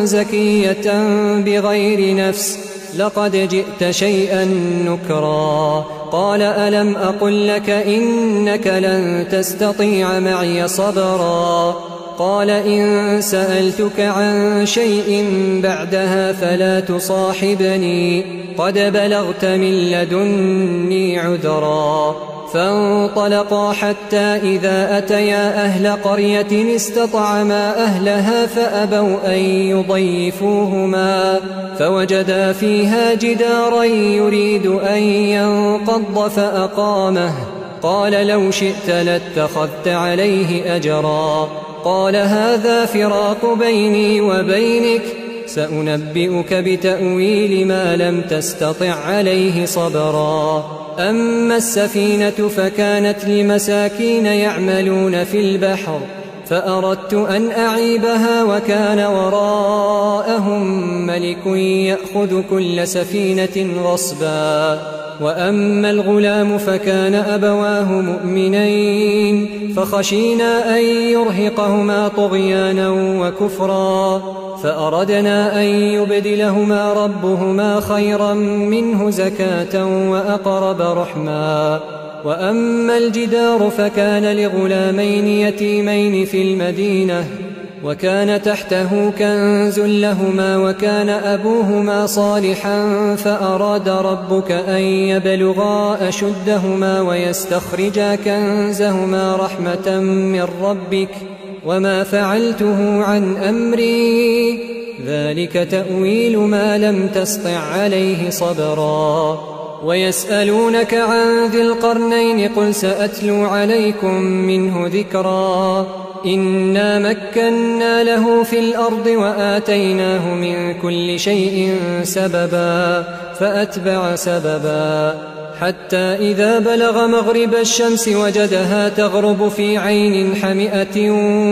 زكية بغير نفس لقد جئت شيئا نكرا قال ألم أقل لك إنك لن تستطيع معي صبرا قال إن سألتك عن شيء بعدها فلا تصاحبني قد بلغت من لدني عذرا فانطلقا حتى إذا أتيا أهل قرية استطعما أهلها فأبوا أن يضيفوهما فوجدا فيها جدارا يريد أن ينقض فأقامه قال لو شئت لاتخذت عليه أجرا قال هذا فراق بيني وبينك سأنبئك بتأويل ما لم تستطع عليه صبرا أما السفينة فكانت لمساكين يعملون في البحر فأردت أن أعيبها وكان وراءهم ملك يأخذ كل سفينة غصبا وأما الغلام فكان أبواه مؤمنين فخشينا أن يرهقهما طغيانا وكفرا فأردنا أن يبدلهما ربهما خيرا منه زكاة وأقرب رحما وأما الجدار فكان لغلامين يتيمين في المدينة وكان تحته كنز لهما وكان أبوهما صالحا فأراد ربك أن يبلغا أشدهما ويستخرجا كنزهما رحمة من ربك وما فعلته عن أمري ذلك تأويل ما لم تسطع عليه صبرا ويسألونك عن ذي القرنين قل سأتلو عليكم منه ذكرا إنا مكنا له في الأرض وآتيناه من كل شيء سببا فأتبع سببا حتى إذا بلغ مغرب الشمس وجدها تغرب في عين حمئة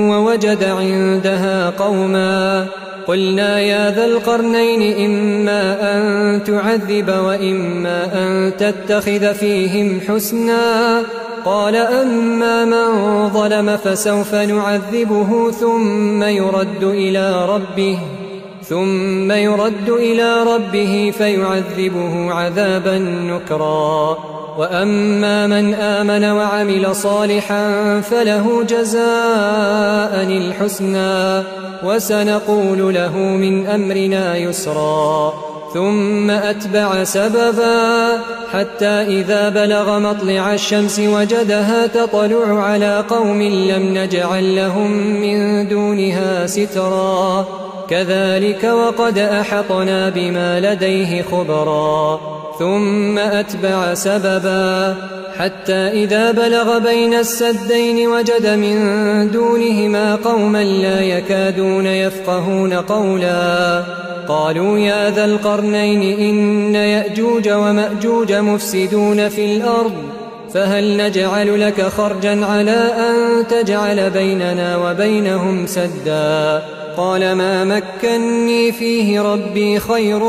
ووجد عندها قوما قلنا يا ذا القرنين إما أن تعذب وإما أن تتخذ فيهم حسنا قال أما من ظلم فسوف نعذبه ثم يرد إلى ربه فيعذبه عذابا نكرا وأما من آمن وعمل صالحا فله جزاء الحسنى وسنقول له من أمرنا يسرا ثم أتبع سببا حتى إذا بلغ مطلع الشمس وجدها تطلع على قوم لم نجعل لهم من دونها سترا كذلك وقد أحطنا بما لديه خبرا ثم أتبع سببا حتى إذا بلغ بين السدين وجد من دونهما قوما لا يكادون يفقهون قولا قالوا يا ذا القرنين إن يأجوج ومأجوج مفسدون في الأرض فهل نجعل لك خرجا على أن تجعل بيننا وبينهم سدا قال ما مكني فيه ربي خير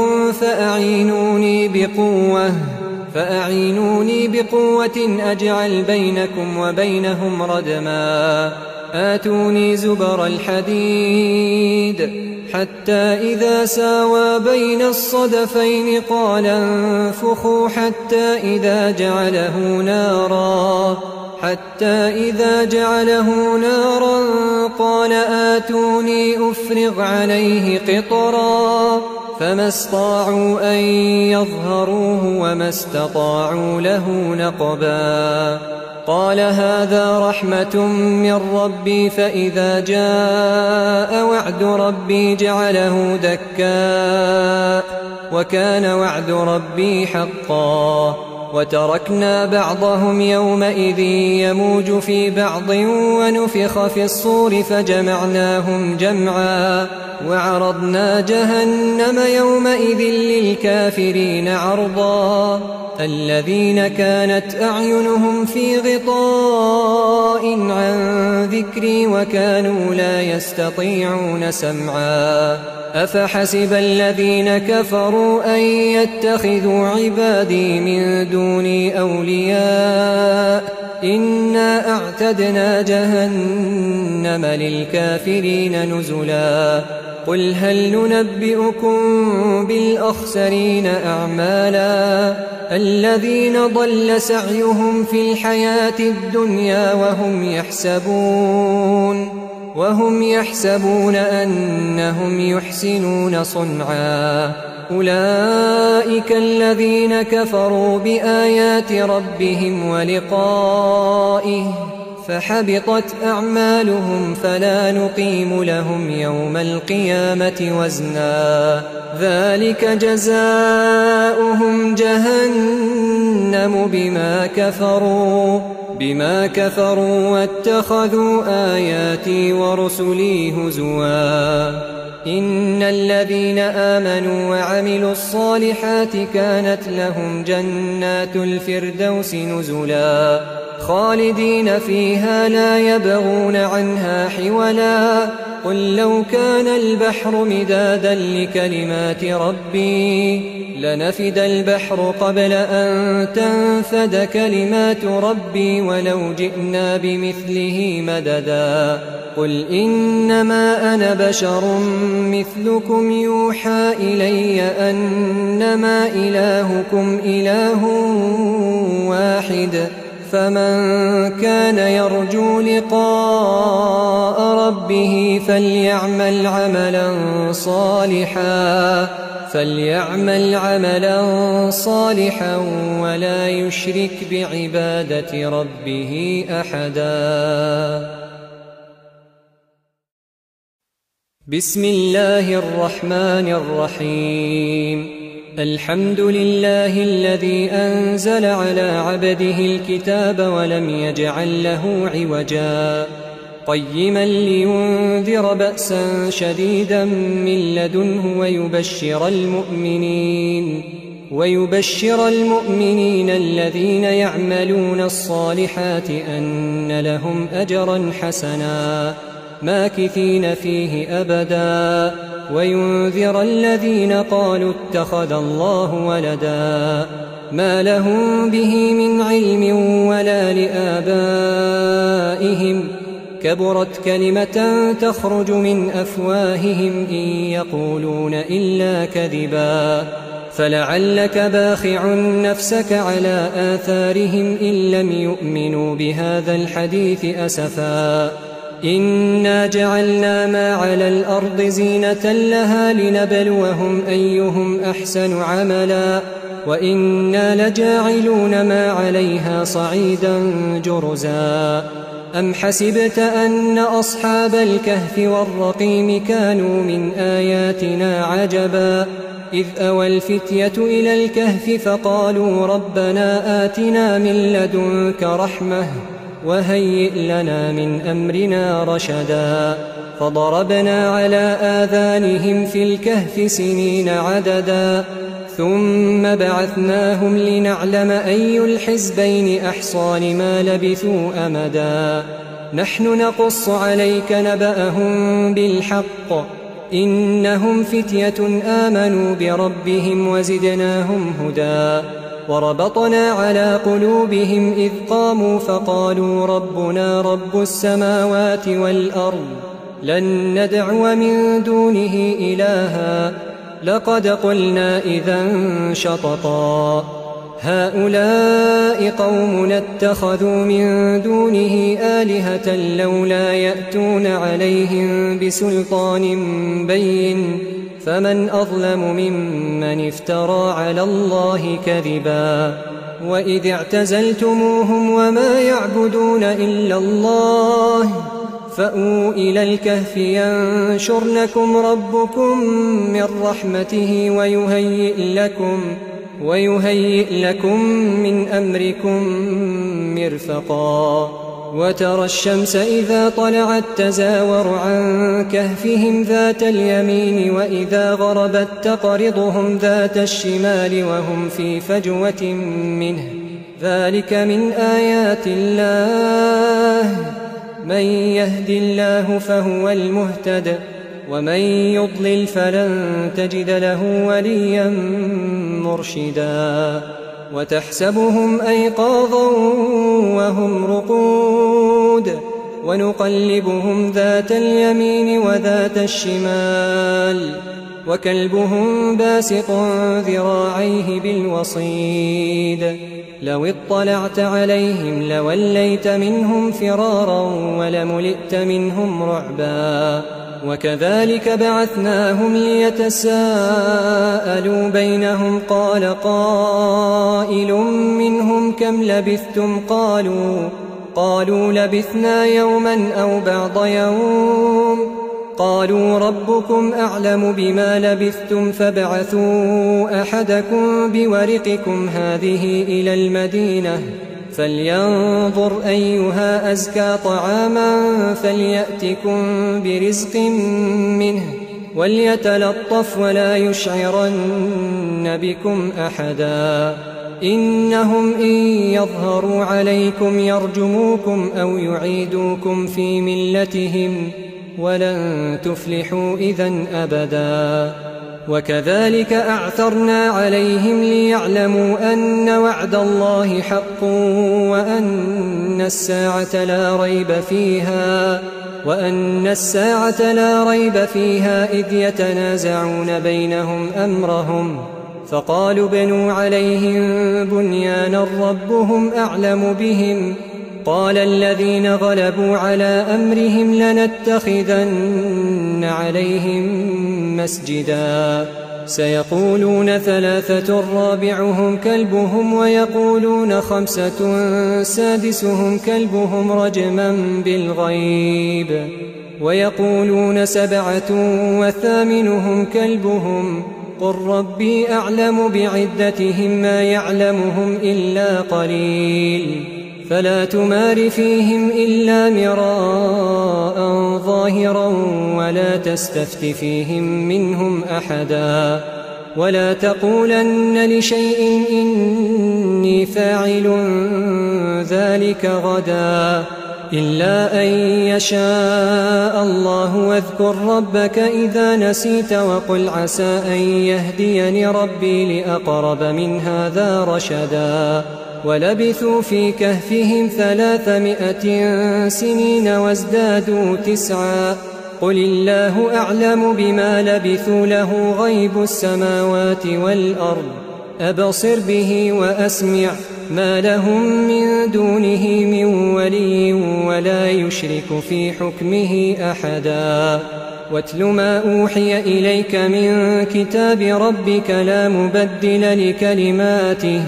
فأعينوني بقوة أجعل بينكم وبينهم ردما آتوني زبر الحديد حتى إذا ساوى بين الصدفين قال انفخوا حتى إذا جعله نارا قال آتوني أفرغ عليه قطرا فما استطاعوا أن يظهروه وما استطاعوا له نقبا قال هذا رحمة من ربي فإذا جاء وعد ربي جعله دكا وكان وعد ربي حقا وتركنا بعضهم يومئذ يموج في بعض ونفخ في الصور فجمعناهم جمعا وعرضنا جهنم يومئذ للكافرين عرضا الذين كانت أعينهم في غطاء عن ذكري وكانوا لا يستطيعون سمعا أفحسب الذين كفروا أن يتخذوا عبادي من دوني أولياء إنا أعتدنا جهنم للكافرين نزلا قل هل ننبئكم بالأخسرين أعمالا الذين ضل سعيهم في الحياة الدنيا وهم يحسبون أنهم يحسنون صنعا أولئك الذين كفروا بآيات ربهم ولقائه فحبطت أعمالهم فلا نقيم لهم يوم القيامة وزنا ذلك جزاؤهم جهنم بما كفروا واتخذوا آياتي ورسلي هزوا إن الذين آمنوا وعملوا الصالحات كانت لهم جنات الفردوس نزلا خالدين فيها لا يبغون عنها حولا قل لو كان البحر مدادا لكلمات ربي لنفد البحر قبل أن تنفد كلمات ربي ولو جئنا بمثله مددا قل إنما أنا بشر مثلكم يوحى إلي أنما إلهكم إله واحد فمن كان يرجو لقاء ربه فليعمل عملا صالحا ولا يشرك بعبادة ربه أحدا بسم الله الرحمن الرحيم الحمد لله الذي أنزل على عبده الكتاب ولم يجعل له عوجا قيما لينذر بأسا شديدا من لدنه ويبشر المؤمنين الذين يعملون الصالحات أن لهم أجرا حسنا ماكثين فيه أبدا وينذر الذين قالوا اتخذ الله ولدا ما لهم به من علم ولا لآبائهم كبرت كلمة تخرج من أفواههم إن يقولون إلا كذبا فلعلك باخع نفسك على آثارهم إن لم يؤمنوا بهذا الحديث أسفا إنا جعلنا ما على الأرض زينة لها لنبلوهم أيهم أحسن عملا وإنا لجاعلون ما عليها صعيدا جرزا أم حسبت أن أصحاب الكهف والرقيم كانوا من آياتنا عجبا إذ أوى الفتية إلى الكهف فقالوا ربنا آتنا من لدنك رحمة وهيئ لنا من أمرنا رشدا فضربنا على آذانهم في الكهف سنين عددا ثم بعثناهم لنعلم أي الحزبين أحصى لما لبثوا أمدا نحن نقص عليك نبأهم بالحق إنهم فتية آمنوا بربهم وزدناهم هدى وربطنا على قلوبهم إذ قاموا فقالوا ربنا رب السماوات والأرض لن ندعو من دونه إلها لقد قلنا إذا شططا هؤلاء قومنا اتخذوا من دونه آلهة لولا يأتون عليهم بسلطان بين فمن أظلم ممن افترى على الله كذبا وإذ اعتزلتموهم وما يعبدون إلا الله فأووا إلى الكهف ينشر لكم ربكم من رحمته ويهيئ لكم من أمركم مرفقا وترى الشمس إذا طلعت تزاور عن كهفهم ذات اليمين وإذا غربت تقرضهم ذات الشمال وهم في فجوة منه ذلك من آيات الله من يهد الله فهو المهتد ومن يضلل فلن تجد له وليا مرشدا وتحسبهم أيقاظا وهم رقود ونقلبهم ذات اليمين وذات الشمال وكلبهم باسط ذراعيه بالوصيد لو اطلعت عليهم لوليت منهم فرارا ولملئت منهم رعبا وكذلك بعثناهم ليتساءلوا بينهم قال قائل منهم كم لبثتم قالوا لبثنا يوما أو بعض يوم قالوا ربكم أعلم بما لبثتم فابعثوا أحدكم بورقكم هذه إلى المدينة فلينظر أيها أزكى طعاما فليأتكم برزق منه وليتلطف ولا يشعرن بكم أحدا إنهم إن يظهروا عليكم يرجموكم أو يعيدوكم في ملتهم ولن تفلحوا إذن أبدا وكذلك أعثرنا عليهم ليعلموا أن وعد الله حق وأن الساعة لا ريب فيها إذ يتنازعون بينهم أمرهم فقالوا بنوا عليهم بنيانا ربهم أعلم بهم قال الذين غلبوا على أمرهم لنتخذن عليهم مسجدا سيقولون ثلاثة رابعهم كلبهم ويقولون خمسة سادسهم كلبهم رجما بالغيب ويقولون سبعة وثامنهم كلبهم قل ربي أعلم بعدتهم ما يعلمهم إلا قليل فلا تمار فيهم إلا مراء ظاهرا ولا تستفت فيهم منهم أحدا ولا تقولن لشيء إني فاعل ذلك غدا إلا أن يشاء الله واذكر ربك إذا نسيت وقل عسى أن يهديني ربي لأقرب من هذا رشدا ولبثوا في كهفهم 300 سنين وازدادوا 9 قل الله أعلم بما لبثوا له غيب السماوات والأرض أبصر به وأسمع ما لهم من دونه من ولي ولا يشرك في حكمه أحدا واتل ما أوحي إليك من كتاب ربك لا مبدل لكلماته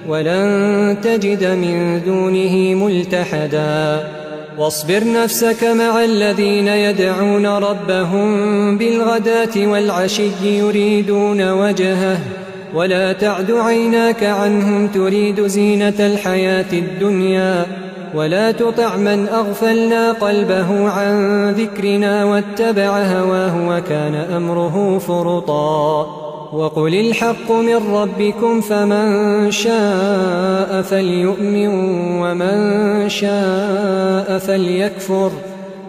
ولن تجد من دونه ملتحدا واصبر نفسك مع الذين يدعون ربهم بالغداة والعشي يريدون وجهه ولا تعد عيناك عنهم تريد زينة الحياة الدنيا ولا تطع من أغفلنا قلبه عن ذكرنا واتبع هواه وكان أمره فرطا وقل الحق من ربكم فمن شاء فليؤمن ومن شاء فليكفر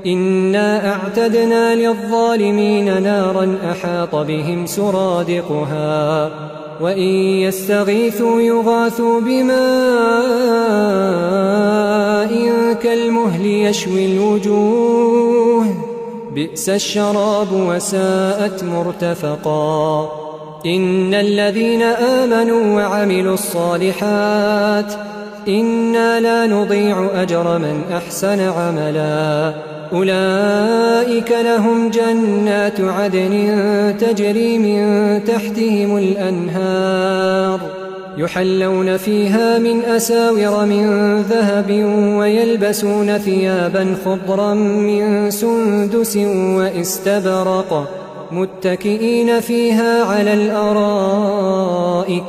إنا أعتدنا للظالمين نارا أحاط بهم سرادقها وإن يستغيثوا يغاثوا بماء كالمهل يشوي الوجوه بئس الشراب وساءت مرتفقا إن الذين آمنوا وعملوا الصالحات إنا لا نضيع أجر من أحسن عملا أولئك لهم جنات عدن تجري من تحتهم الأنهار يحلون فيها من أساور من ذهب ويلبسون ثيابا خضرا من سندس وإستبرق متكئين فيها على الأرائك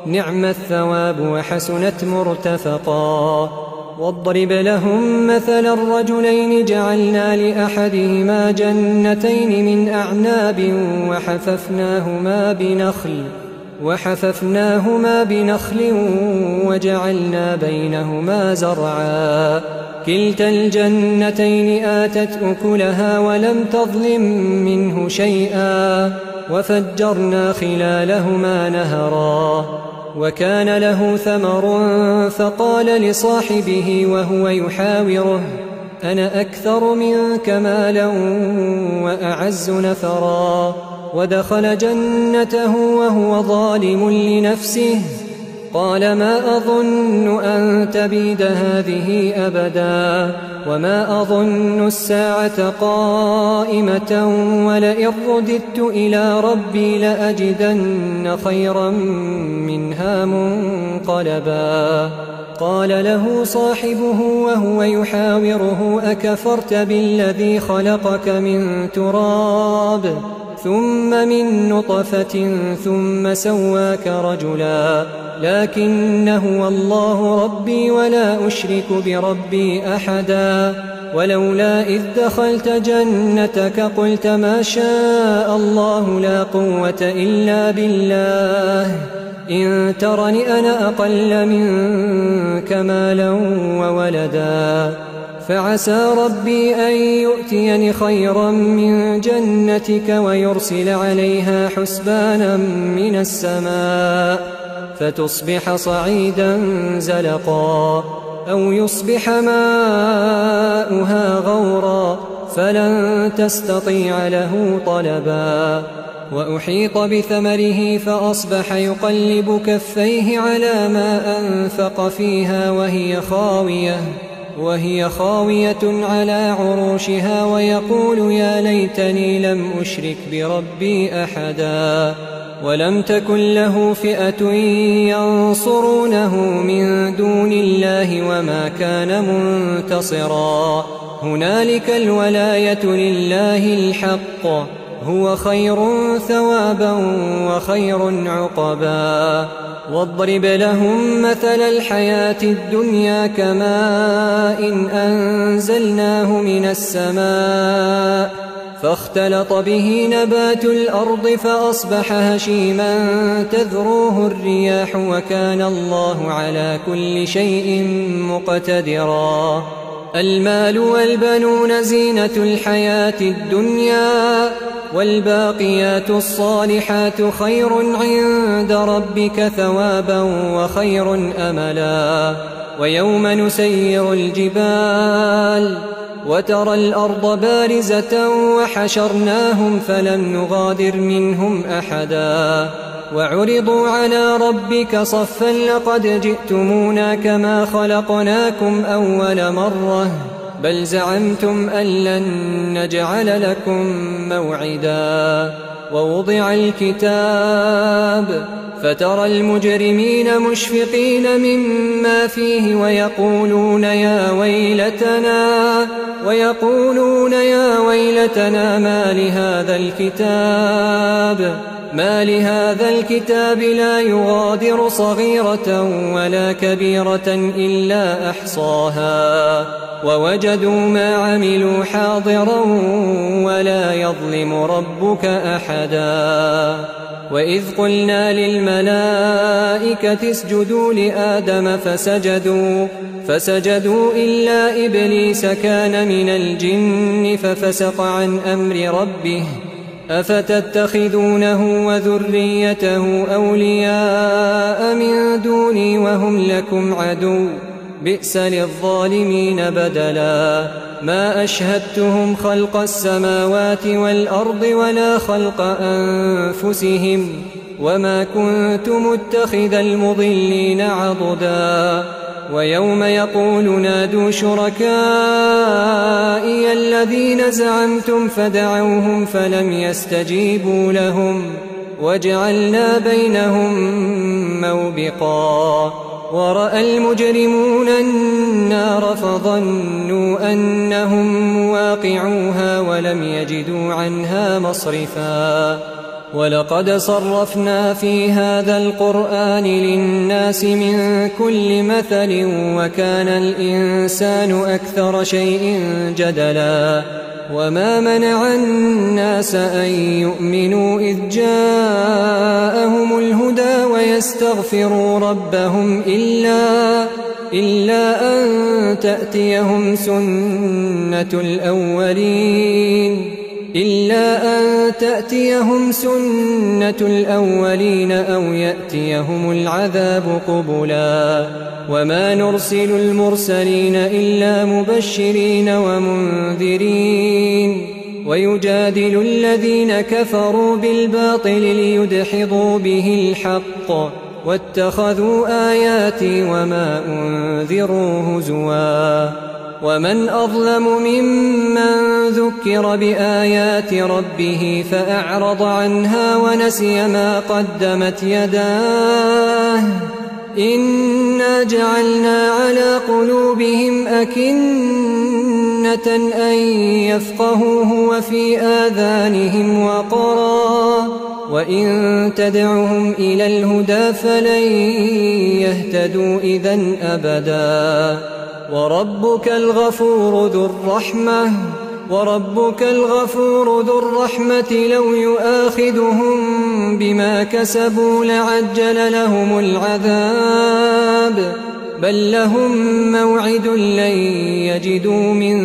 نعم الثواب وحسنت مرتفقا. واضرب لهم مثل الرجلين جعلنا لأحدهما جنتين من أعناب وحففناهما بنخل وجعلنا بينهما زرعا كلتا الجنتين آتت أكلها ولم تظلم منه شيئا وفجرنا خلالهما نهرا. وكان له ثمر فقال لصاحبه وهو يحاوره أنا أكثر منك مالا وأعز نفرا. ودخل جنته وهو ظالم لنفسه قال ما أظن أن تبيد هذه أبدا وما أظن الساعة قائمة ولئن رددت إلى ربي لأجدن خيرا منها منقلبا. قال له صاحبه وهو يحاوره أكفرت بالذي خلقك من تراب ثم من نطفة ثم سواك رجلا لكن هو الله ربي ولا أشرك بربي أحدا. ولولا إذ دخلت جنتك قلت ما شاء الله لا قوة إلا بالله إن ترني أنا أقل منك مالا وولدا فعسى ربي أن يؤتيني خيرا من جنتك ويرسل عليها حسبانا من السماء فتصبح صعيدا زلقا أو يصبح ماؤها غورا فلن تستطيع له طلبا. وأحيط بثمره فأصبح يقلب كفيه على ما أنفق فيها وهي خاوية على عروشها ويقول يا ليتني لم أشرك بربي أحدا. ولم تكن له فئة ينصرونه من دون الله وما كان منتصرا. هنالك الولاية لله الحق هو خير ثوابا وخير عقبا. واضرب لهم مثل الحياة الدنيا كماء أنزلناه من السماء فاختلط به نبات الأرض فأصبح هشيما تذروه الرياح وكان الله على كل شيء مقتدرا. المال والبنون زينة الحياة الدنيا والباقيات الصالحات خير عند ربك ثوابا وخير أملا. ويوم نسير الجبال وترى الأرض بارزة وحشرناهم فلم نغادر منهم أحدا وعرضوا على ربك صفا لقد جئتمونا كما خلقناكم أول مرة بل زعمتم أن لن نجعل لكم موعدا. ووضع الكتاب فترى المجرمين مشفقين مما فيه ويقولون يا ويلتنا ما لهذا الكتاب لا يغادر صغيرة ولا كبيرة إلا أحصاها ووجدوا ما عملوا حاضرا ولا يظلم ربك أحدا. وإذ قلنا للملائكة اسجدوا لآدم فسجدوا إلا إبليس كان من الجن ففسق عن أمر ربه أفتتخذونه وذريته أولياء من دوني وهم لكم عدو بئس للظالمين بدلا. ما أشهدتهم خلق السماوات والأرض ولا خلق أنفسهم وما كنت متخذ المضلين عضدا. ويوم يقول نادوا شركائي الذين زعمتم فدعوهم فلم يستجيبوا لهم وجعلنا بينهم موبقا. ورأى المجرمون النار فظنوا أنهم مواقعوها ولم يجدوا عنها مصرفا. ولقد صرفنا في هذا القرآن للناس من كل مثل وكان الإنسان أكثر شيء جدلا وما منع الناس أن يؤمنوا إذ جاءهم الهدى ويستغفروا ربهم إلا أن تأتيهم سنة الأولين أو يأتيهم العذاب قبلا وما نرسل المرسلين إلا مبشرين ومنذرين ويجادل الذين كفروا بالباطل ليدحضوا به الحق واتخذوا آياتي وما أنذروا هزوا ومن أظلم ممن ذكر بآيات ربه فأعرض عنها ونسي ما قدمت يداه إنا جعلنا على قلوبهم أكنة أن يفقهوه وفي آذانهم وقرا وإن تدعهم إلى الهدى فلن يهتدوا إذن أبدا وربك الغفور ذو الرحمة لو يؤاخذهم بما كسبوا لعجل لهم العذاب بل لهم موعد لن يجدوا من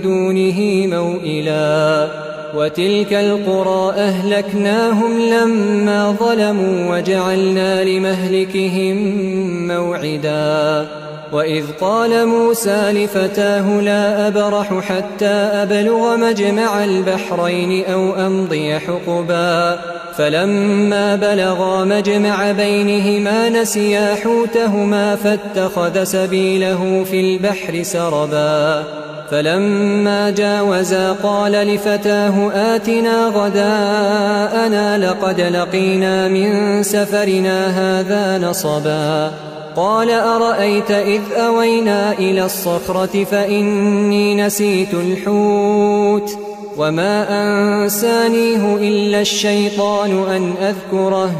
دونه موئلا وتلك القرى أهلكناهم لما ظلموا وجعلنا لمهلكهم موعدا وإذ قال موسى لفتاه لا أبرح حتى أبلغ مجمع البحرين أو أمضي حقبا فلما بلغا مجمع بينهما نسيا حوتهما فاتخذ سبيله في البحر سربا فلما جاوزا قال لفتاه آتنا غداءنا لقد لقينا من سفرنا هذا نصبا قال أرأيت إذ أوينا إلى الصخرة فإني نسيت الحوت وما أنسانيه إلا الشيطان أن أذكره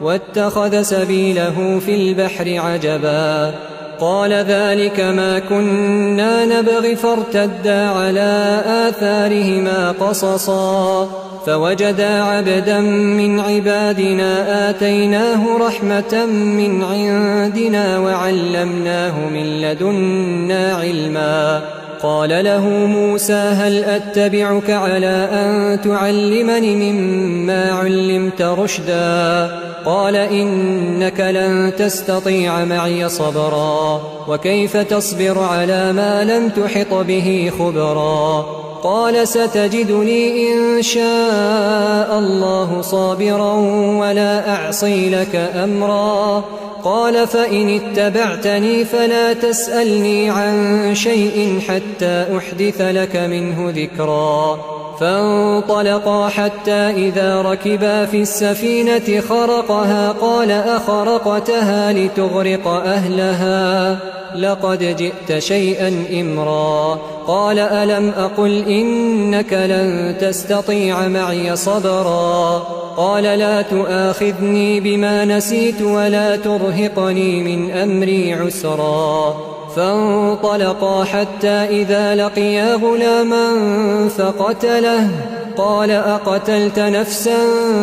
واتخذ سبيله في البحر عجبا قال ذلك ما كنا نبغي فارتدا على آثارهما قصصا فوجدا عبدا من عبادنا آتيناه رحمة من عندنا وعلمناه من لدنا علما قال له موسى هل أتبعك على أن تعلمني مما علمت رشدا قال إنك لن تستطيع معي صبرا وكيف تصبر على ما لم تحط به خبرا قال ستجدني إن شاء الله صابرا ولا أعصي لك أمرا قال فإن اتبعتني فلا تسألني عن شيء حتى أحدث لك منه ذكرا فانطلقا حتى إذا ركبا في السفينة خرقها قال أخرقتها لتغرق أهلها لقد جئت شيئا إمرا قال ألم أقل إنك لن تستطيع معي صبرا قال لا تؤاخذني بما نسيت ولا ترهقني من أمري عسرا فانطلقا حتى إذا لقيا غلاما فقتله قال أقتلت نفسا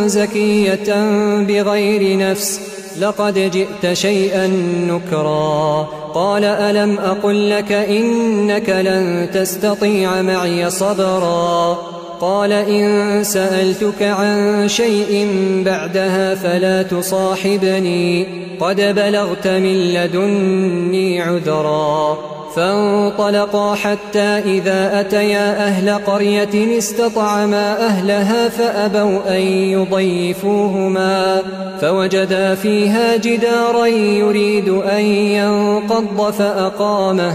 زكية بغير نفس لقد جئت شيئا نكرا قال ألم أقل لك إنك لن تستطيع معي صبرا قال إن سألتك عن شيء بعدها فلا تصاحبني قد بلغت من لدني عذرا فانطلقا حتى إذا أتيا أهل قرية استطعما أهلها فأبوا أن يضيفوهما فوجدا فيها جدارا يريد أن ينقض فأقامه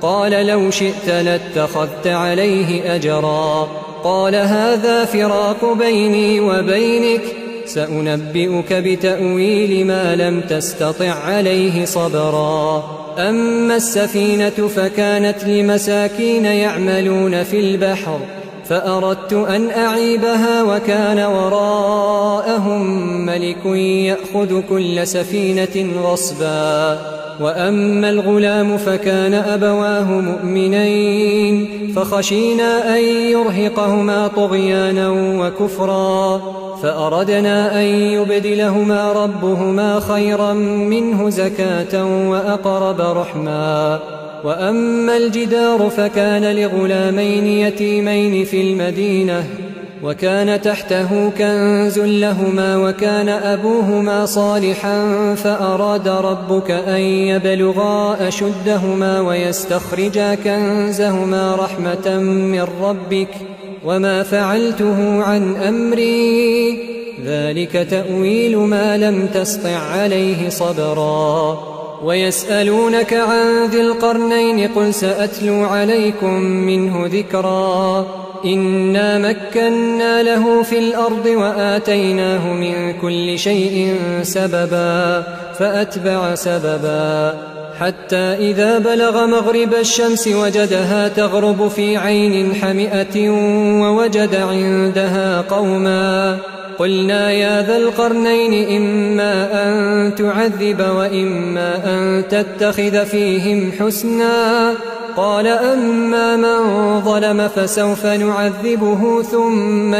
قال لو شئت لاتخذت عليه أجرا قال هذا فراق بيني وبينك سأنبئك بتأويل ما لم تستطع عليه صبرا أما السفينة فكانت لمساكين يعملون في البحر فأردت أن أعيبها وكان وراءهم ملك يأخذ كل سفينة غصبا. وأما الغلام فكان أبواه مؤمنين فخشينا أن يرهقهما طغيانا وكفرا، فأردنا أن يبدلهما ربهما خيرا منه زكاة وأقرب رحما. وأما الجدار فكان لغلامين يتيمين في المدينة وكان تحته كنز لهما وكان أبوهما صالحا، فأراد ربك أن يبلغا أشدهما ويستخرجا كنزهما رحمة من ربك وما فعلته عن أمري، ذلك تأويل ما لم تسطع عليه صبرا. ويسألونك عن ذي القرنين قل سأتلو عليكم منه ذكرا. إنا مكنا له في الأرض وآتيناه من كل شيء سببا فأتبع سببا حتى إذا بلغ مغرب الشمس وجدها تغرب في عين حمئة ووجد عندها قوما. قلنا يا ذا القرنين إما أن تعذب وإما أن تتخذ فيهم حسنا. قال أما من ظلم فسوف نعذبه ثم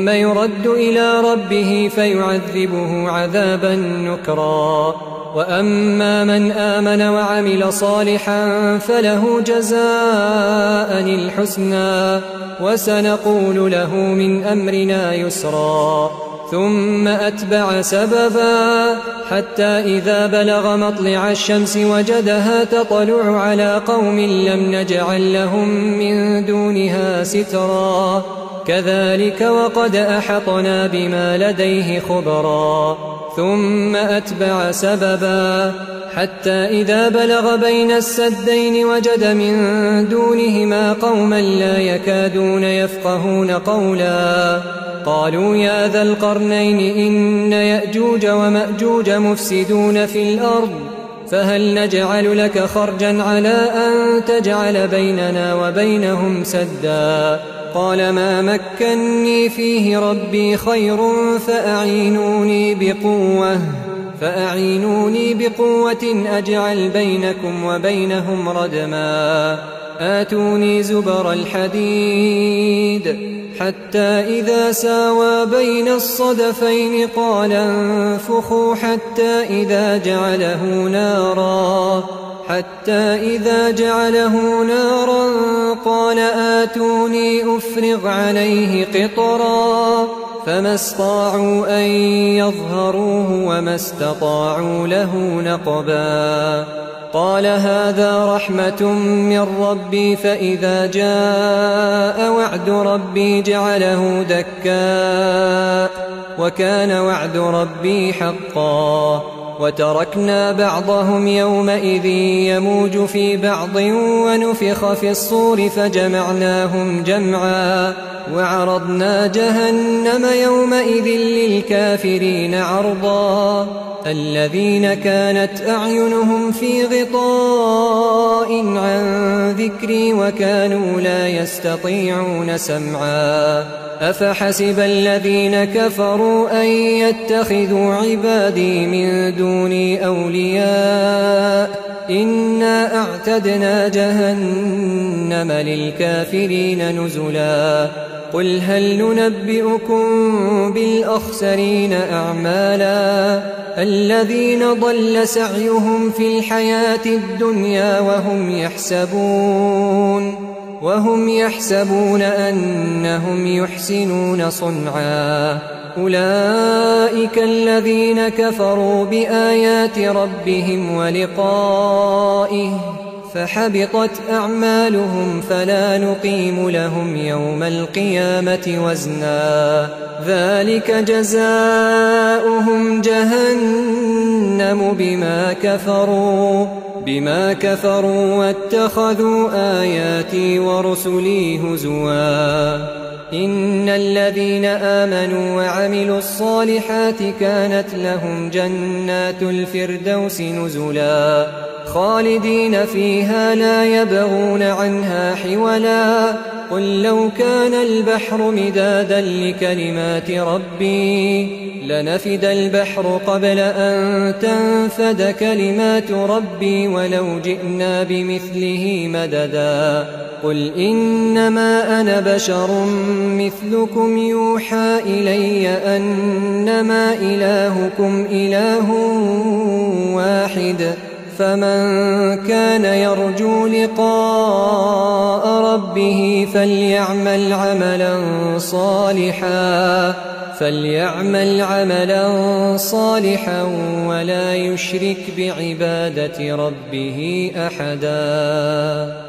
يرد إلى ربه فيعذبه عذابا نكرا. وأما من آمن وعمل صالحا فله جزاء الحسنى وسنقول له من أمرنا يسرا. ثم أتبع سببا حتى إذا بلغ مطلع الشمس وجدها تطلع على قوم لم نجعل لهم من دونها سترا. كذلك وقد أحطنا بما لديه خبرا. ثم أتبع سببا حتى إذا بلغ بين السدين وجد من دونهما قوما لا يكادون يفقهون قولا. قالوا يا ذا القرنين إن يأجوج ومأجوج مفسدون في الأرض فهل نجعل لك خرجا على أن تجعل بيننا وبينهم سدا. قال ما مكني فيه ربي خير فأعينوني بقوة أجعل بينكم وبينهم ردما. آتوني زبر الحديد حتى إذا ساوى بين الصدفين قال انفخوا حتى إذا جعله نارا قال آتوني أفرغ عليه قطرا. فما استطاعوا أن يظهروه وما استطاعوا له نقبا. قال هذا رحمة من ربي فإذا جاء وعد ربي جعله دكا وكان وعد ربي حقا. وتركنا بعضهم يومئذ يموج في بعض ونفخ في الصور فجمعناهم جمعا. وعرضنا جهنم يومئذ للكافرين عرضا. الذين كانت أعينهم في غطاء عن ذكري وكانوا لا يستطيعون سمعا. أفحسب الذين كفروا أن يتخذوا عبادي من دوني أولياء إنا أعتدنا جهنم للكافرين نزلا. قل هل ننبئكم بالأخسرين أعمالا الذين ضل سعيهم في الحياة الدنيا وهم يحسبون أنهم يحسنون صنعا. أولئك الذين كفروا بآيات ربهم ولقائه فحبطت أعمالهم فلا نقيم لهم يوم القيامة وزنا. ذلك جزاؤهم جهنم بما كفروا واتخذوا آياتي ورسلي هزوا. إن الذين آمنوا وعملوا الصالحات كانت لهم جنات الفردوس نزلا خالدين فيها لا يبغون عنها حولا قل لو كان البحر مدادا لكلمات ربي لنفد البحر قبل أن تنفد كلمات ربي ولو جئنا بمثله مددا قل إنما أنا بشر مثلكم يوحى إلي أنما إلهكم إله واحد فمن كان يرجو لقاء ربه فليعمل عملا صالحا ولا يشرك بعبادة ربه أحدا.